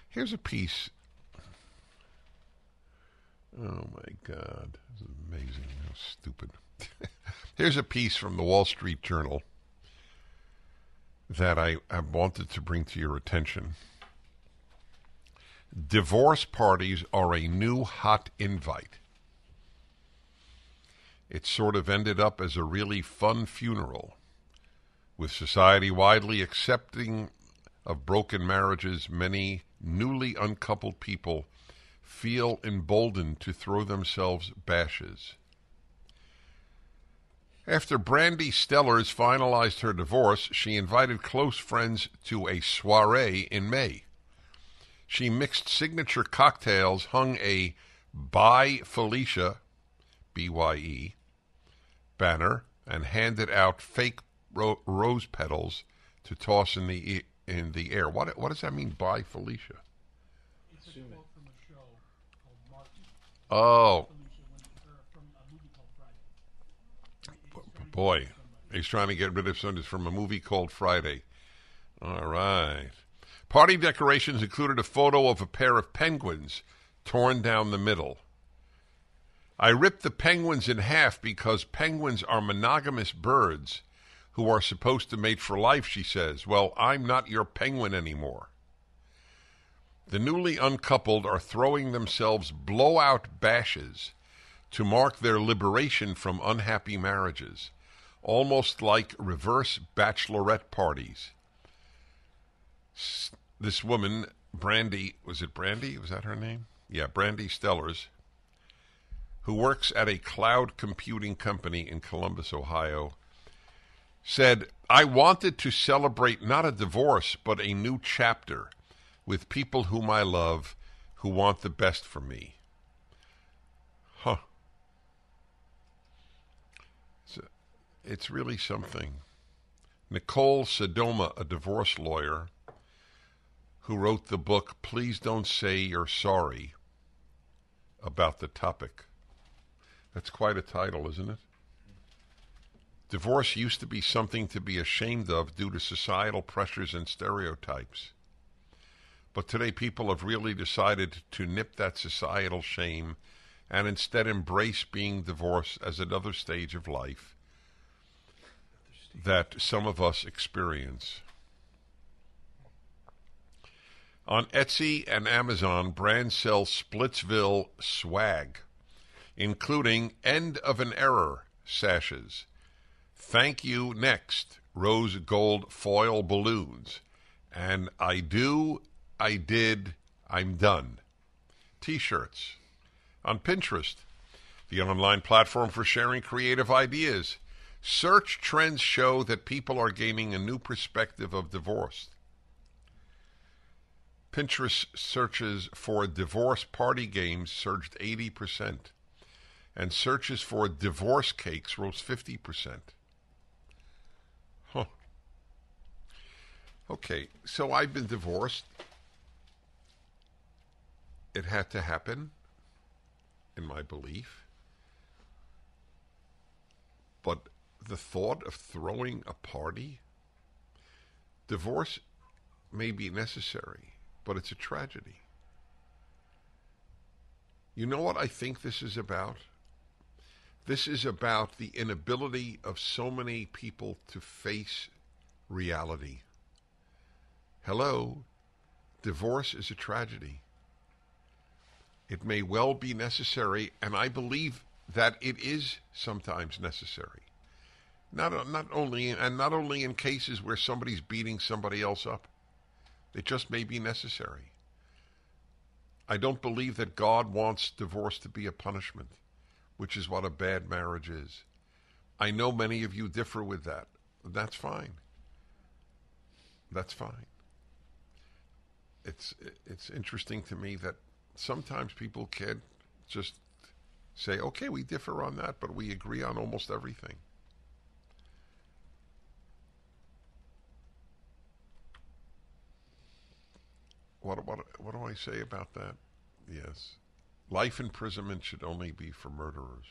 Here's a piece. Oh my God. This is amazing. How stupid. Here's a piece from the Wall Street Journal that I wanted to bring to your attention. Divorce parties are a new hot invite. It sort of ended up as a really fun funeral, with society widely accepting of broken marriages. Many newly uncoupled people feel emboldened to throw themselves bashes. After Brandy Stellers finalized her divorce, she invited close friends to a soiree in May. She mixed signature cocktails, hung a Bye Felicia, B-Y-E, banner, and handed out fake rose petals to toss in the air. What does that mean, Bye Felicia? It's a quote from a show called Martin. Oh. Felicia from a movie called Friday. Boy, he's trying to get rid of something from a movie called Friday. All right. Party decorations included a photo of a pair of penguins torn down the middle. I ripped the penguins in half because penguins are monogamous birds who are supposed to mate for life, she says. Well, I'm not your penguin anymore. The newly uncoupled are throwing themselves blowout bashes to mark their liberation from unhappy marriages, almost like reverse bachelorette parties. This woman, Brandy, was it Brandy? Was that her name? Yeah, Brandy Stellers, who works at a cloud computing company in Columbus, Ohio, said, I wanted to celebrate not a divorce, but a new chapter with people whom I love, who want the best for me. Huh. It's really something. Nicole Sodoma, a divorce lawyer, who wrote the book, Please Don't Say You're Sorry, about the topic. That's quite a title, isn't it? Divorce used to be something to be ashamed of due to societal pressures and stereotypes. But today people have really decided to nip that societal shame and instead embrace being divorced as another stage of life that some of us experience. On Etsy and Amazon, brands sell Splitsville swag, including End of an Error sashes, Thank You Next rose gold foil balloons, and I do, I did, I'm done T-shirts. On Pinterest, the online platform for sharing creative ideas, search trends show that people are gaining a new perspective of divorce. Pinterest searches for divorce party games surged 80%, and searches for divorce cakes rose 50%. Huh. Okay, so I've been divorced. It had to happen, in my belief. But the thought of throwing a party, divorce may be necessary, but it's a tragedy. You know what I think this is about? This is about the inability of so many people to face reality. Hello, divorce is a tragedy. It may well be necessary, and I believe that it is sometimes necessary. Not only in cases where somebody's beating somebody else up. It just may be necessary. I don't believe that God wants divorce to be a punishment, which is what a bad marriage is. I know many of you differ with that. That's fine. That's fine. It's interesting to me that sometimes people can just say, okay, we differ on that, but we agree on almost everything. What do I say about that? Yes. Life imprisonment should only be for murderers.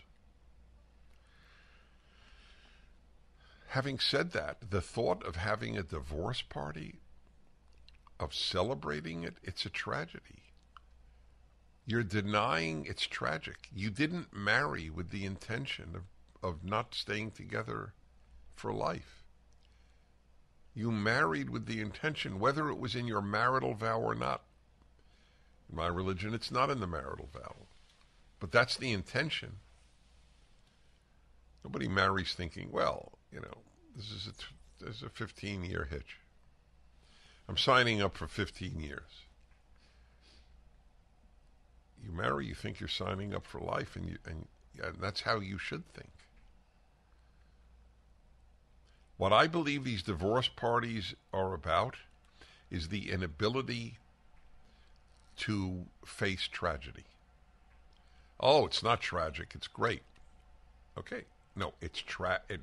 Having said that, the thought of having a divorce party, of celebrating it, it's a tragedy. You're denying it's tragic. You didn't marry with the intention of not staying together for life. You married with the intention, whether it was in your marital vow or not. In my religion, it's not in the marital vow. But that's the intention. Nobody marries thinking, well, this is a 15-year hitch. I'm signing up for 15 years. You marry, you think you're signing up for life, and that's how you should think. What I believe these divorce parties are about is the inability to face tragedy. Oh, it's not tragic, it's great. Okay. No, it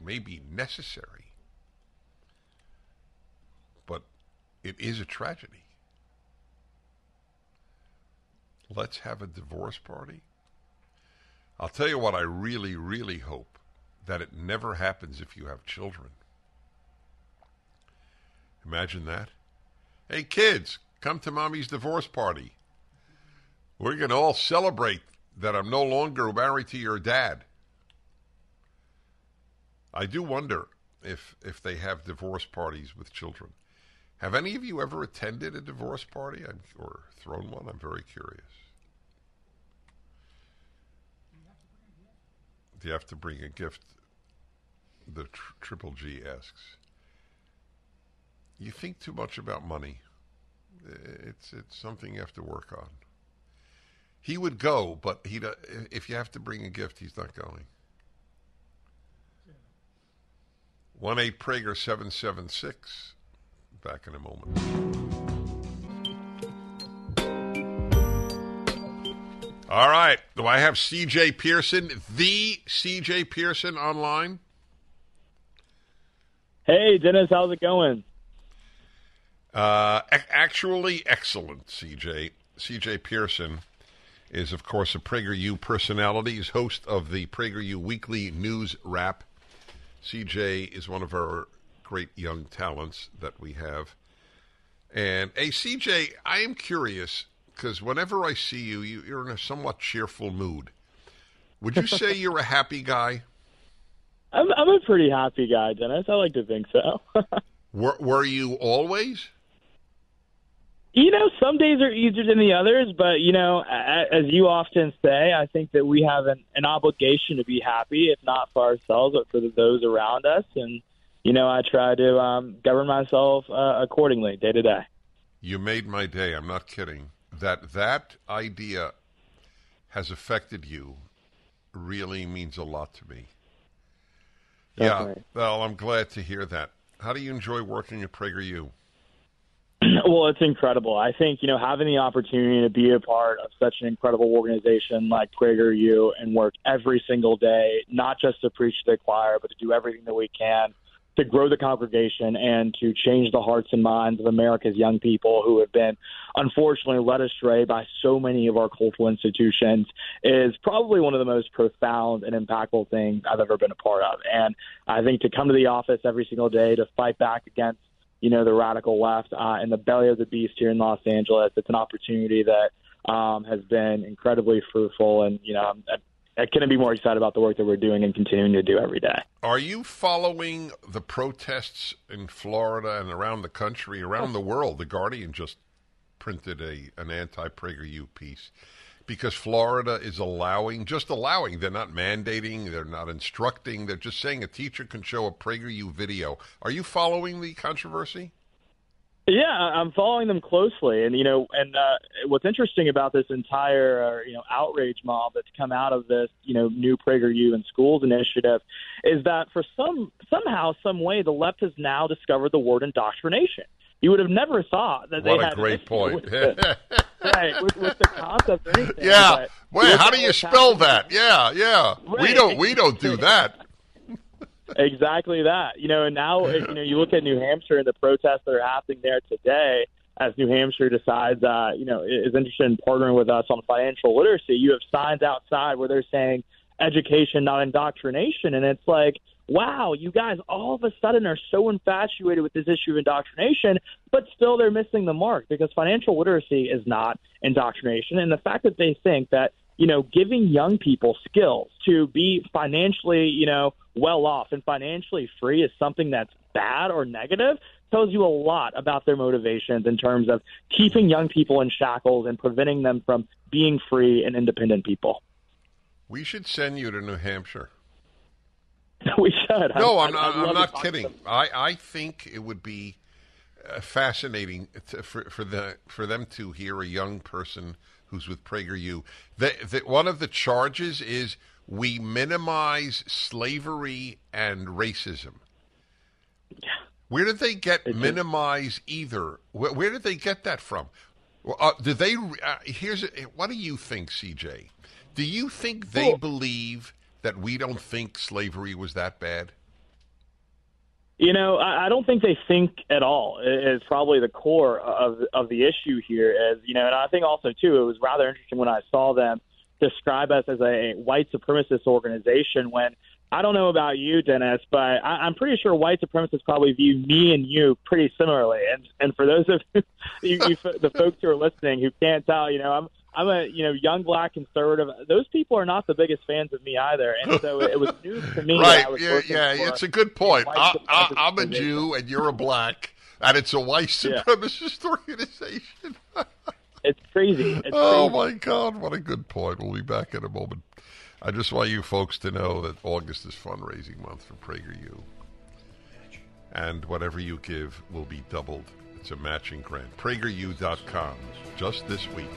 may be necessary, but it is a tragedy. Let's have a divorce party. I'll tell you what I really, really hope, that it never happens if you have children. Imagine that. Hey, kids, come to Mommy's divorce party. We're going to all celebrate that I'm no longer married to your dad. I do wonder if they have divorce parties with children. Have any of you ever attended a divorce party or thrown one? I'm very curious. Do you have to bring a gift? The Triple G asks. You think too much about money. It's something you have to work on. He would go, but if you have to bring a gift, he's not going. 1-8-PRAGER-776. Back in a moment. All right. Do I have C.J. Pearson, the C.J. Pearson, online? Hey, Dennis. How's it going? Actually excellent, C.J. C.J. Pearson is, of course, a PragerU personality. He's host of the PragerU Weekly News Wrap. C.J. is one of our great young talents that we have. And, hey, C.J., I am curious, because whenever I see you, you're in a somewhat cheerful mood. Would you say you're a happy guy? I'm a pretty happy guy, Dennis. I like to think so. Were you always? Some days are easier than the others, but, as you often say, I think that we have an obligation to be happy, if not for ourselves, but for those around us. And, I try to govern myself accordingly day to day. You made my day. I'm not kidding. That idea has affected you really means a lot to me. Definitely. Yeah, well, I'm glad to hear that. How do you enjoy working at PragerU? Well, it's incredible. I think, having the opportunity to be a part of such an incredible organization like PragerU and work every single day, not just to preach to the choir, but to do everything that we can to grow the congregation and to change the hearts and minds of America's young people who have been, unfortunately, led astray by so many of our cultural institutions is probably one of the most profound and impactful things I've ever been a part of. And I think to come to the office every single day to fight back against the radical left in the belly of the beast here in Los Angeles. It's an opportunity that has been incredibly fruitful, and I couldn't be more excited about the work that we're doing and continuing to do every day. Are you following the protests in Florida and around the country, around the world? The Guardian just printed an anti-PragerU piece because Florida is just allowing. They're not mandating. They're not instructing. They're just saying a teacher can show a PragerU video. Are you following the controversy? Yeah, I'm following them closely, and what's interesting about this entire outrage mob that's come out of this new PragerU in Schools initiative is that for somehow, some way, the left has now discovered the word indoctrination. You would have never thought that they had. What a great point! Right, with the concept or anything. Yeah, wait, how do you spell that? Yeah. Right. We don't do that. Exactly that. And now, you look at New Hampshire and the protests that are happening there today as New Hampshire decides, is interested in partnering with us on financial literacy. You have signs outside where they're saying education, not indoctrination. And it's like, wow, you guys all of a sudden are so infatuated with this issue of indoctrination, but still they're missing the mark because financial literacy is not indoctrination. And the fact that they think that, giving young people skills to be financially, well off and financially free is something that's bad or negative tells you a lot about their motivations in terms of keeping young people in shackles and preventing them from being free and independent people. We should send you to New Hampshire. We should. No, I'm not kidding. I think it would be fascinating for them to hear a young person who's with PragerU. One of the charges is we minimize slavery and racism. Yeah. Where did they get minimize either? Where did they get that from? What do you think, CJ? Do you think they believe that we don't think slavery was that bad? I don't think they think at all. Is probably the core of the issue here. And I think also too, it was rather interesting when I saw them describe us as a white supremacist organization. When I don't know about you, Dennis, but I'm pretty sure white supremacists probably view me and you pretty similarly. And for those of you, the folks who are listening who can't tell, I'm a young black conservative. Those people are not the biggest fans of me either, and so it was news to me. Right? It's a good point. I'm a Jew and you're a black, and it's a white supremacist organization. It's crazy. My God, what a good point. We'll be back in a moment. I just want you folks to know that August is fundraising month for PragerU, and whatever you give will be doubled. It's a matching grant. PragerU.com. Just this week.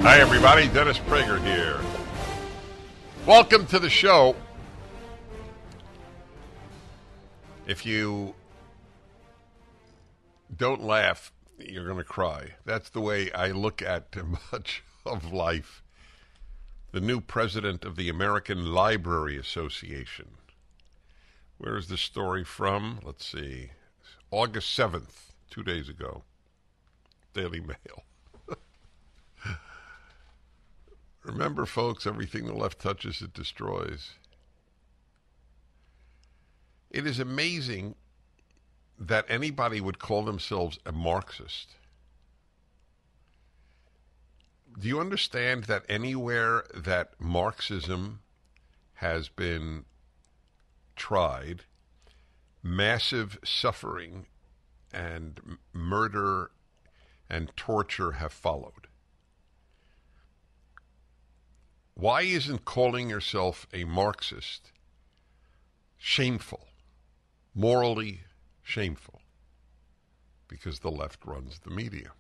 Hi, everybody. Dennis Prager here. Welcome to the show. If you don't laugh, you're going to cry. That's the way I look at much of life. The new president of the American Library Association. Where is this story from? Let's see. August 7th, 2 days ago. Daily Mail. Remember, folks, everything the left touches, it destroys. It is amazing that anybody would call themselves a Marxist. Do you understand that anywhere that Marxism has been tried, massive suffering and murder and torture have followed? Why isn't calling yourself a Marxist shameful, morally shameful? Because the left runs the media.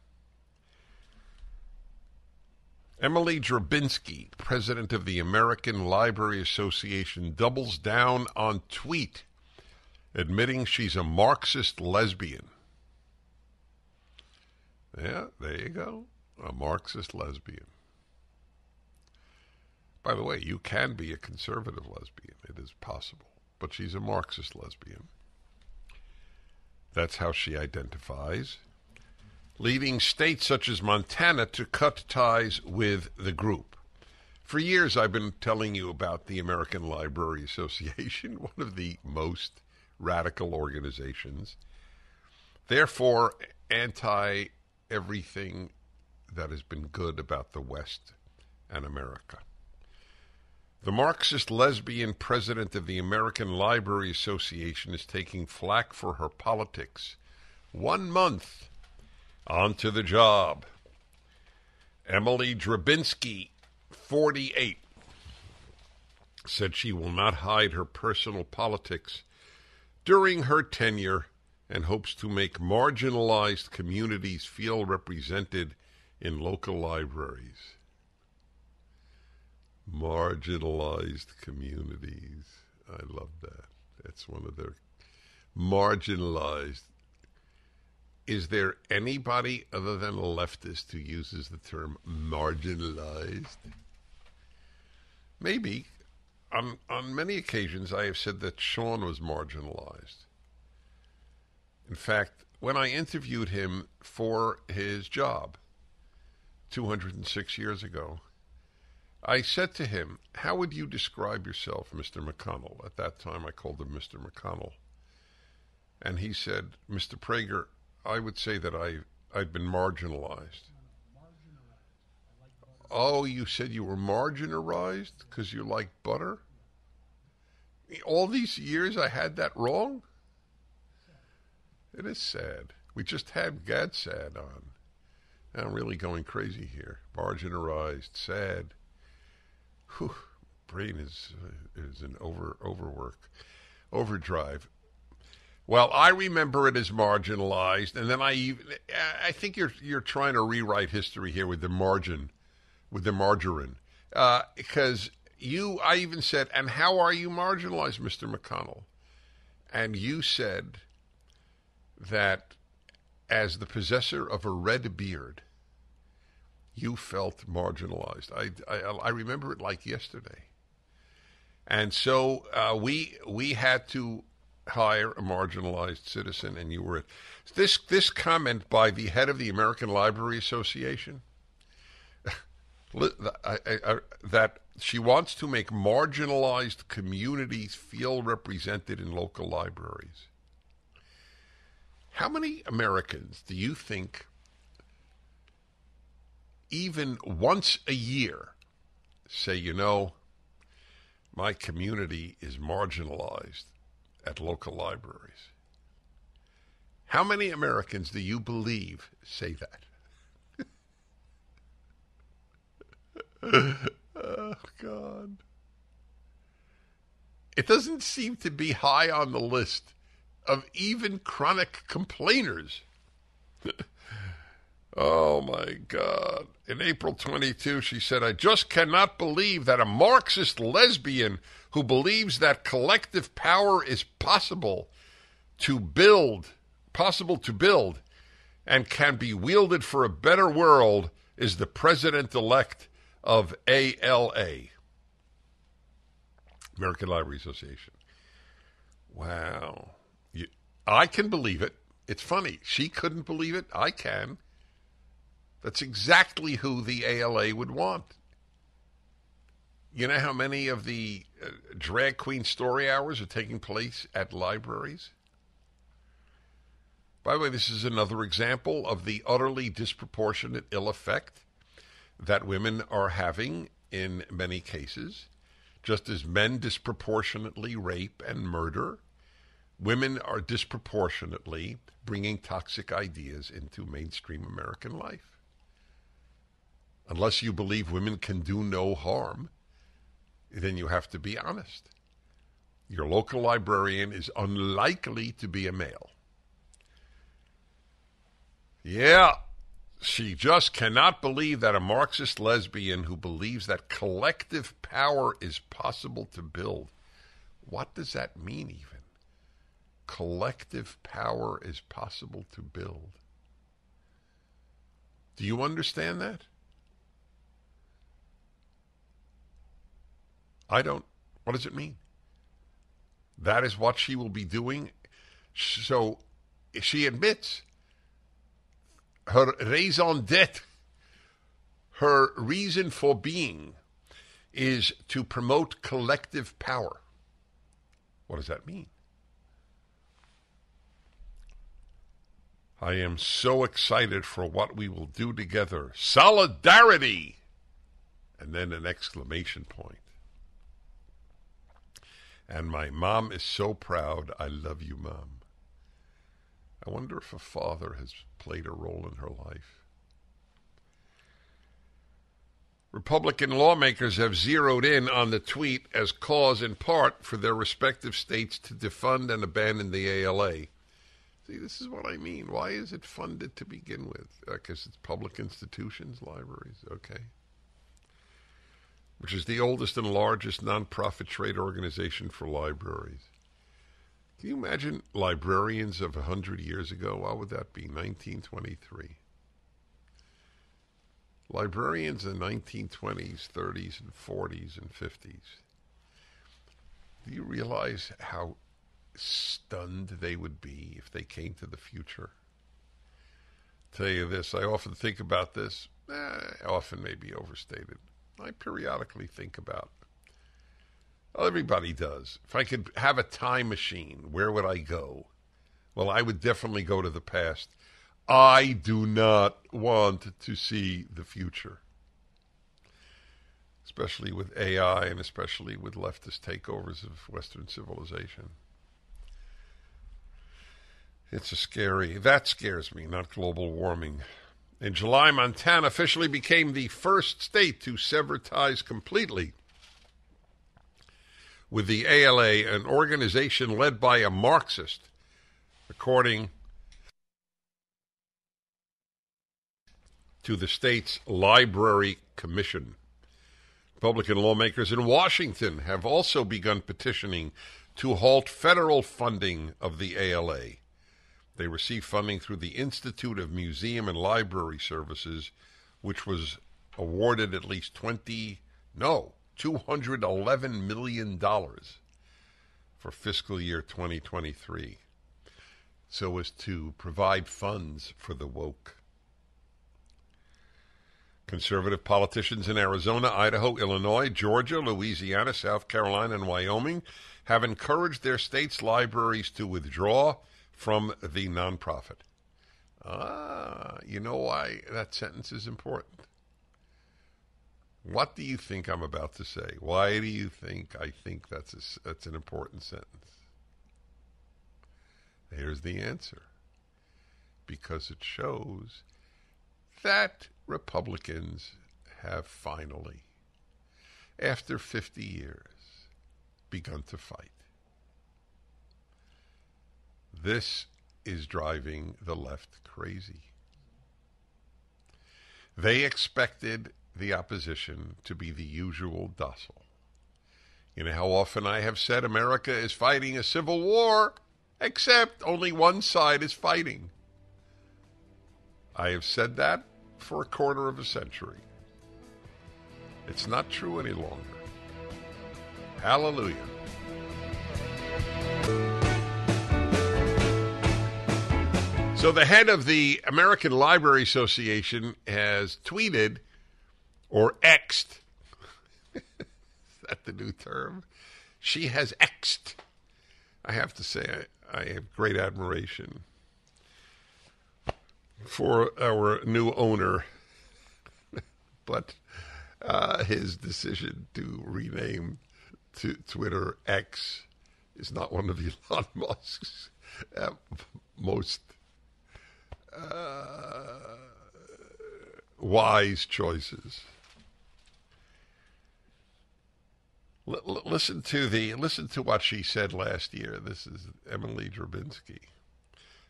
Emily Drabinski, president of the American Library Association, doubles down on tweet, admitting she's a Marxist lesbian. Yeah, there you go. A Marxist lesbian. By the way, you can be a conservative lesbian. It is possible. But she's a Marxist lesbian. That's how she identifies. Leading states such as Montana to cut ties with the group. For years, I've been telling you about the American Library Association, one of the most radical organizations. Therefore, anti-everything that has been good about the West and America. The Marxist lesbian president of the American Library Association is taking flack for her politics. 1 month onto the job. Emily Drabinski, 48, said she will not hide her personal politics during her tenure and hopes to make marginalized communities feel represented in local libraries. Marginalized communities. I love that. That's one of their marginalized. Is there anybody other than a leftist who uses the term marginalized? Maybe. On many occasions, I have said that Sean was marginalized. In fact, when I interviewed him for his job, 206 years ago, I said to him, how would you describe yourself, Mr. McConnell? At that time, I called him Mr. McConnell. And he said, Mr. Prager, I would say that I've been marginalized. Oh, you said you were marginalized because you like butter? All these years I had that wrong? It is sad. We just had Sad on. I'm really going crazy here. Marginalized, sad. Whew, brain is an overdrive. Well, I remember it as marginalized, and then I think you're trying to rewrite history here with the margarine, because I even said, and how are you marginalized, Mr. McConnell? And you said that as the possessor of a red beard, you felt marginalized. I remember it like yesterday. And so we had to hire a marginalized citizen, and you were it. This comment by the head of the American Library Association, that she wants to make marginalized communities feel represented in local libraries. How many Americans do you think even once a year say, my community is marginalized at local libraries? How many Americans do you believe say that? Oh, God. It doesn't seem to be high on the list of even chronic complainers. Oh, my God. In April 22, she said, I just cannot believe that a Marxist lesbian who believes that collective power is possible to build, and can be wielded for a better world is the president-elect of ALA, American Library Association. Wow. I can believe it. It's funny. She couldn't believe it. I can. That's exactly who the ALA would want. You know how many of the drag queen story hours are taking place at libraries? By the way, this is another example of the utterly disproportionate ill effect that women are having in many cases. Just as men disproportionately rape and murder, women are disproportionately bringing toxic ideas into mainstream American life. Unless you believe women can do no harm, then you have to be honest. Your local librarian is unlikely to be a male. Yeah, she just cannot believe that a Marxist lesbian who believes that collective power is possible to build. What does that mean even? Collective power is possible to build. Do you understand that? I don't. What does it mean? That is what she will be doing. So she admits her raison d'etre, her reason for being, is to promote collective power. What does that mean? I am so excited for what we will do together. Solidarity! And then an exclamation point. And my mom is so proud. I love you, Mom. I wonder if a father has played a role in her life. Republican lawmakers have zeroed in on the tweet as cause in part for their respective states to defund and abandon the ALA. See, this is what I mean. Why is it funded to begin with? Because it's public institutions, libraries, okay. Which is the oldest and largest nonprofit trade organization for libraries. Can you imagine librarians of 100 years ago? What would that be? 1923. Librarians in the 1920s, 30s, and 40s, and 50s. Do you realize how stunned they would be if they came to the future? Tell you this, I often think about this. often may be overstated. I periodically think about it. Well, everybody does. If I could have a time machine, where would I go? Well, I would definitely go to the past. I do not want to see the future, especially with AI and especially with leftist takeovers of Western civilization. That scares me, not global warming. In July, Montana officially became the first state to sever ties completely with the ALA, an organization led by a Marxist, according to the state's Library Commission. Republican lawmakers in Washington have also begun petitioning to halt federal funding of the ALA. They receive funding through the Institute of Museum and Library Services, which was awarded at least $211 million for fiscal year 2023, so as to provide funds for the woke. Conservative politicians in Arizona, Idaho, Illinois, Georgia, Louisiana, South Carolina, and Wyoming have encouraged their states' libraries to withdraw from the nonprofit. You know why that sentence is important? What do you think I'm about to say? Why do you think I think that's an important sentence? Here's the answer. Because it shows that Republicans have finally, after 50 years, begun to fight. This is driving the left crazy. They expected the opposition to be the usual docile. You know how often I have said America is fighting a civil war, except only one side is fighting. I have said that for a quarter of a century. It's not true any longer. Hallelujah. So the head of the American Library Association has tweeted, or X'd, is that the new term? She has X'd. I have to say, I have great admiration for our new owner, but his decision to rename to Twitter X is not one of Elon Musk's most wise choices. Listen to what she said last year. This is Emily Drabinski.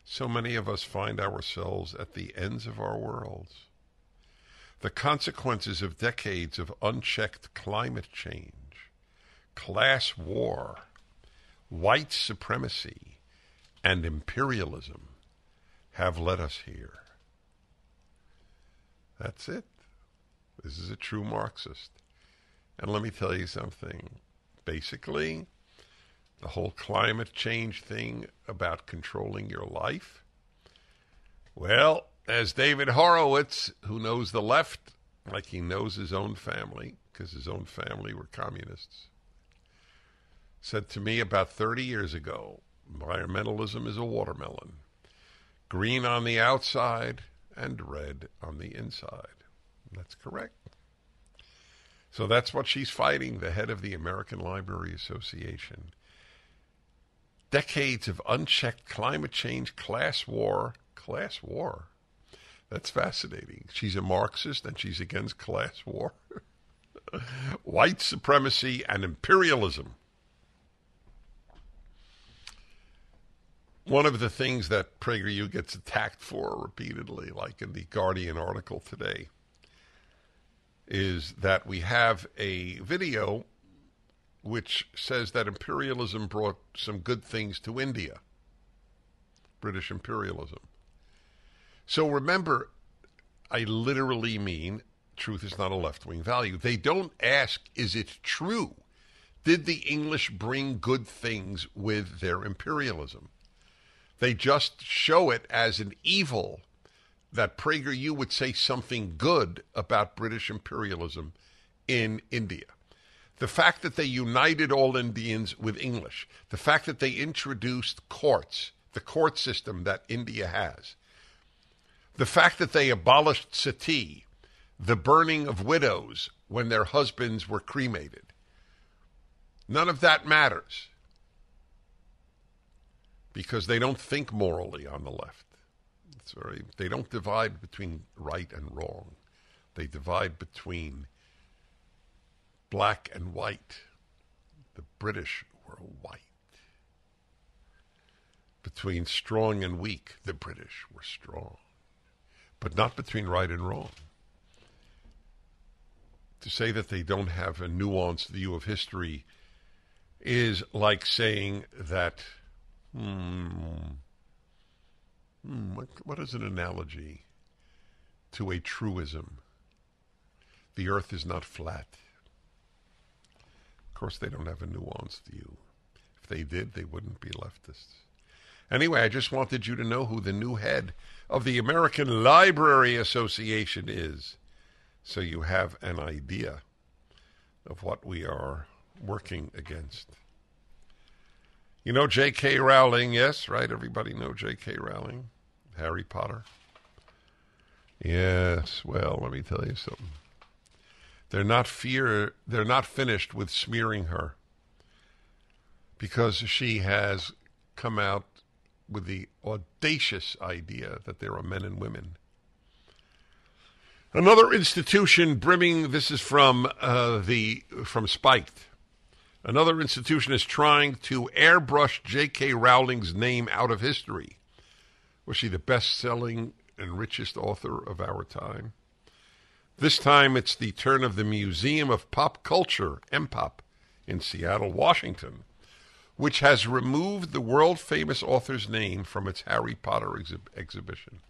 So many of us find ourselves at the ends of our worlds. The consequences of decades of unchecked climate change, class war, white supremacy, and imperialism have led us here. That's it. This is a true Marxist. And let me tell you something. Basically, the whole climate change thing about controlling your life, well, as David Horowitz, who knows the left like he knows his own family, because his own family were communists, said to me about 30 years ago, environmentalism is a watermelon, green on the outside and red on the inside. That's correct. So that's what she's fighting, the head of the American Library Association. Decades of unchecked climate change, class war. Class war? That's fascinating. She's a Marxist and she's against class war. White supremacy and imperialism. One of the things that PragerU gets attacked for repeatedly, like in the Guardian article today, is that we have a video which says that imperialism brought some good things to India. British imperialism. So remember, I literally mean truth is not a left-wing value. They don't ask, is it true? Did the English bring good things with their imperialism? They just show it as an evil that PragerU would say something good about British imperialism in India. The fact that they united all Indians with English, the fact that they introduced courts, the court system that India has, the fact that they abolished sati, the burning of widows when their husbands were cremated. None of that matters because they don't think morally on the left. They don't divide between right and wrong. They divide between black and white. The British were white. Between strong and weak, the British were strong. But not between right and wrong. To say that they don't have a nuanced view of history is like saying that, what is an analogy to a truism? The earth is not flat. Of course, they don't have a nuanced view. If they did, they wouldn't be leftists. Anyway, I just wanted you to know who the new head of the American Library Association is, so you have an idea of what we are working against. You know J.K. Rowling, yes, right? Everybody know J.K. Rowling? Harry Potter? Yes, well, let me tell you something. They're not finished with smearing her because she has come out with the audacious idea that there are men and women. Another institution brimming, this is from Spiked. Another institution is trying to airbrush J.K. Rowling's name out of history. Was she the best-selling and richest author of our time? This time it's the turn of the Museum of Pop Culture, MPOP, in Seattle, Washington, which has removed the world-famous author's name from its Harry Potter exhibition.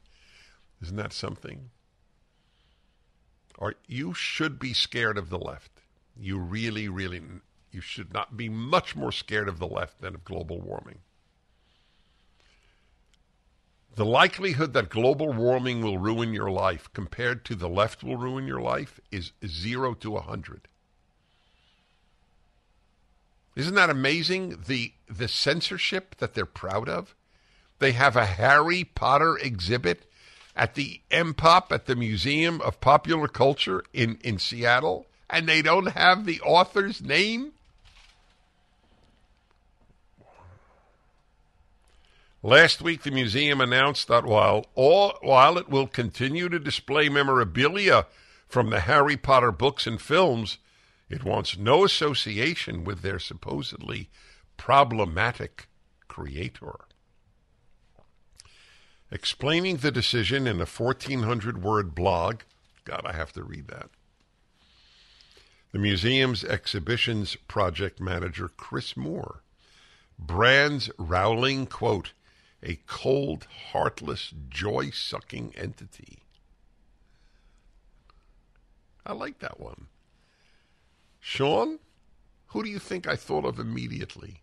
Isn't that something? You should be scared of the left. You really, really, you should not be much more scared of the left than of global warming. The likelihood that global warming will ruin your life compared to the left will ruin your life is 0 to 100. Isn't that amazing? The censorship that they're proud of. They have a Harry Potter exhibit at the MPOP, at the Museum of Popular Culture in Seattle, and they don't have the author's name? Last week, the museum announced that while it will continue to display memorabilia from the Harry Potter books and films, it wants no association with their supposedly problematic creator. Explaining the decision in a 1,400-word blog, God, I have to read that, the museum's exhibitions project manager, Chris Moore, brands Rowling, quote, a cold, heartless, joy-sucking entity. I like that one. Sean, who do you think I thought of immediately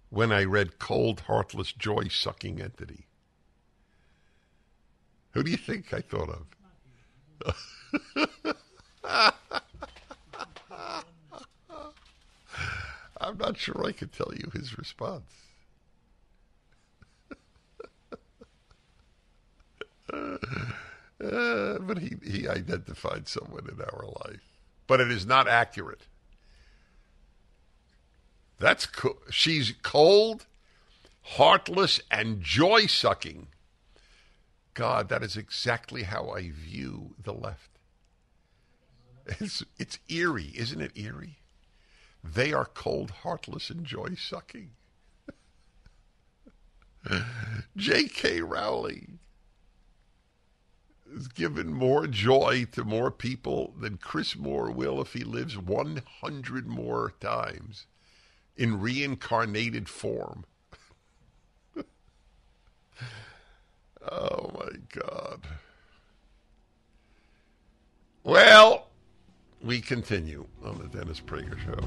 when I read cold, heartless, joy-sucking entity? Who do you think I thought of? I'm not sure I could tell you his response. But he identified someone in our life. But it is not accurate. That's she's cold, heartless, and joy-sucking. God, that is exactly how I view the left. It's eerie, isn't it eerie? They are cold, heartless, and joy-sucking. J.K. Rowling has given more joy to more people than Chris Moore will if he lives 100 more times in reincarnated form. Oh, my God. Well, we continue on the Dennis Prager Show.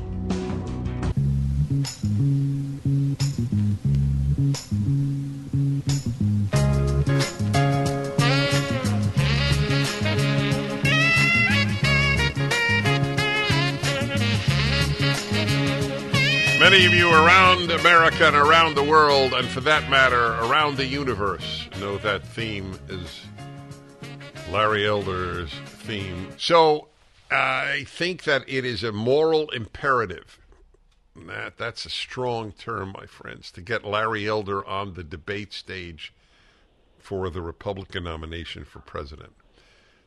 Many of you around America and around the world, and for that matter, around the universe, know that theme is Larry Elder's theme. So I think that it is a moral imperative. That's a strong term, my friends, to get Larry Elder on the debate stage for the Republican nomination for president.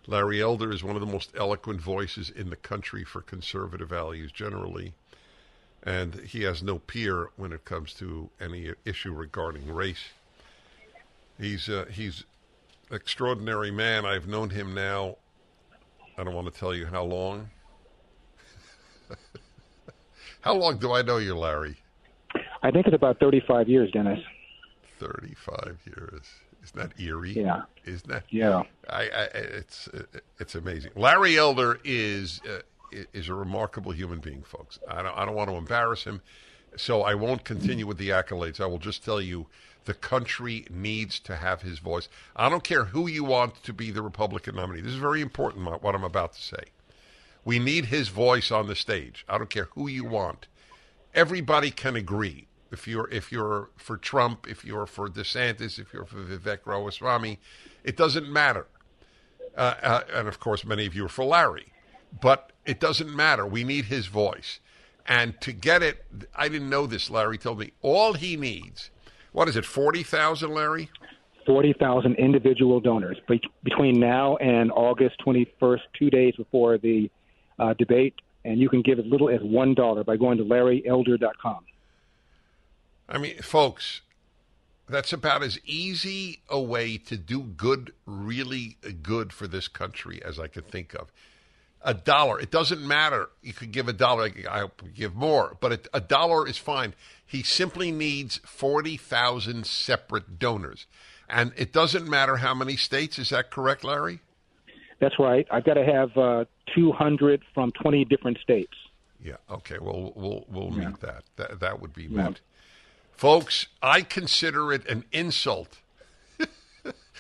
Larry Elder is one of the most eloquent voices in the country for conservative values generally, and he has no peer when it comes to any issue regarding race. He's an extraordinary man. I've known him now, I don't want to tell you how long. How long do I know you, Larry? I think it's about 35 years, Dennis. 35 years. Isn't that eerie? Yeah. Isn't that? Yeah. It's amazing. Larry Elder is a remarkable human being, folks. I don't want to embarrass him, so I won't continue with the accolades. I will just tell you the country needs to have his voice. I don't care who you want to be the Republican nominee. This is very important, what I'm about to say. We need his voice on the stage. I don't care who you want. Everybody can agree. If you're for Trump, if you're for DeSantis, if you're for Vivek Ramaswamy, it doesn't matter. And of course, many of you are for Larry. But it doesn't matter. We need his voice. And to get it, I didn't know this, Larry told me, all he needs, what is it, 40,000, Larry? 40,000 individual donors. Between now and August 21st, 2 days before the debate, and you can give as little as $1 by going to LarryElder.com. I mean, folks, that's about as easy a way to do good, really good for this country as I could think of. $1. It doesn't matter. You could give $1. I hope you give more, but $1 is fine. He simply needs 40,000 separate donors. And it doesn't matter how many states. Is that correct, Larry? That's right. I've got to have 200 from 20 different states. Yeah. Okay. Well, we'll meet that. That would be met. Folks, I consider it an insult,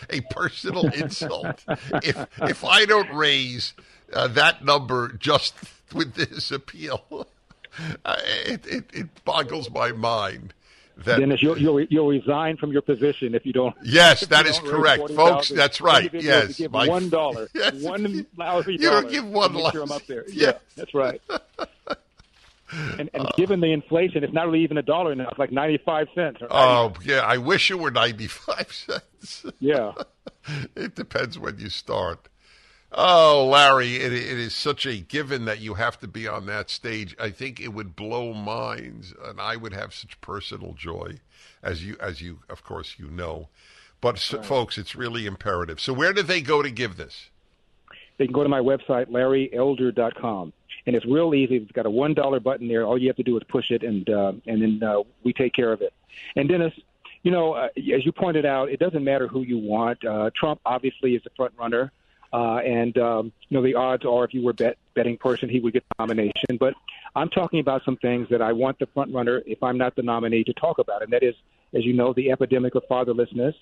a personal insult, if I don't raise that number just with this appeal. It boggles my mind. That, Dennis, you'll resign from your position if you don't. Yes, that is correct, folks. That's right. Yes, give $1, yes. $1 Larry. You don't give $1. Make sure I'm up there. Yes. Yeah, that's right. And given the inflation, it's not really even $1 now. It's like 95 cents. Oh, yeah. I wish it were 95 cents. Yeah. It depends when you start. Oh, Larry, it is such a given that you have to be on that stage. I think it would blow minds, and I would have such personal joy, as you, of course, you know. But, folks, it's really imperative. So where do they go to give this? They can go to my website, LarryElder.com. And it's real easy. It's got a $1 button there. All you have to do is push it, and then we take care of it. And Dennis, as you pointed out, it doesn't matter who you want. Trump obviously is the front runner, and the odds are, if you were a betting person, he would get the nomination. But I'm talking about some things that I want the front runner, if I'm not the nominee, to talk about, and that is, as you know, the epidemic of fatherlessness.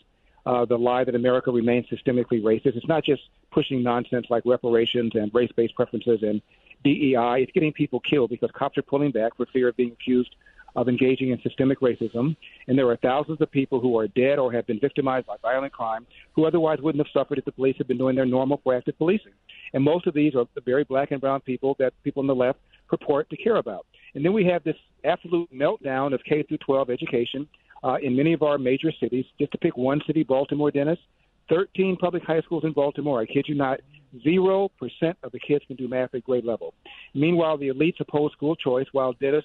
The lie that America remains systemically racist. It's not just pushing nonsense like reparations and race-based preferences and DEI. It's getting people killed because cops are pulling back for fear of being accused of engaging in systemic racism. And there are thousands of people who are dead or have been victimized by violent crime who otherwise wouldn't have suffered if the police had been doing their normal proactive policing. And most of these are the very black and brown people that people on the left purport to care about. And then we have this absolute meltdown of K through 12 education in many of our major cities. Just to pick one city, Baltimore, Dennis, 13 public high schools in Baltimore. I kid you not, 0% of the kids can do math at grade level. Meanwhile, the elites oppose school choice, while Dennis,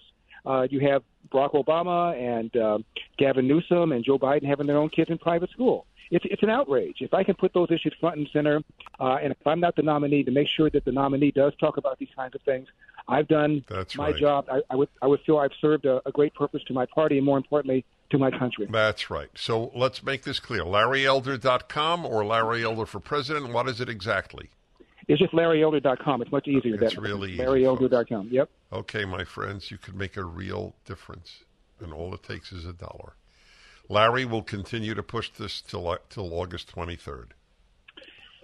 you have Barack Obama and Gavin Newsom and Joe Biden having their own kids in private school. It's an outrage. If I can put those issues front and center, and if I'm not the nominee, to make sure that the nominee does talk about these kinds of things, I've done my job. I would feel I've served a great purpose to my party and, more importantly, to my country. That's right. So let's make this clear. LarryElder.com or Larry Elder for President? What is it exactly? It's just LarryElder.com. It's much easier. It's really easy. LarryElder.com. Yep. Okay, my friends, you could make a real difference, and all it takes is $1. Larry will continue to push this till August 23rd.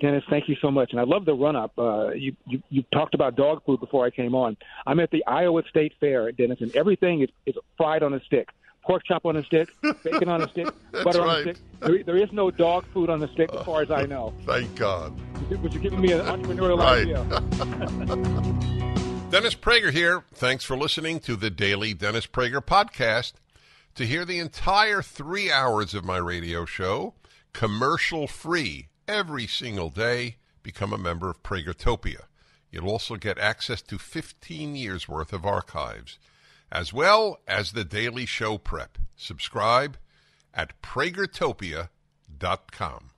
Dennis, thank you so much. And I love the run-up. You talked about dog food before I came on. I'm at the Iowa State Fair, Dennis, and everything is fried on a stick. Pork chop on a stick, bacon on a stick, butter on a stick. There is no dog food on the stick as far as I know. Thank God. But you're giving me an entrepreneurial idea. Dennis Prager here. Thanks for listening to the Daily Dennis Prager Podcast. To hear the entire 3 hours of my radio show, commercial-free, every single day, become a member of Pragertopia. You'll also get access to 15 years' worth of archives, as well as the daily show prep. Subscribe at pragertopia.com.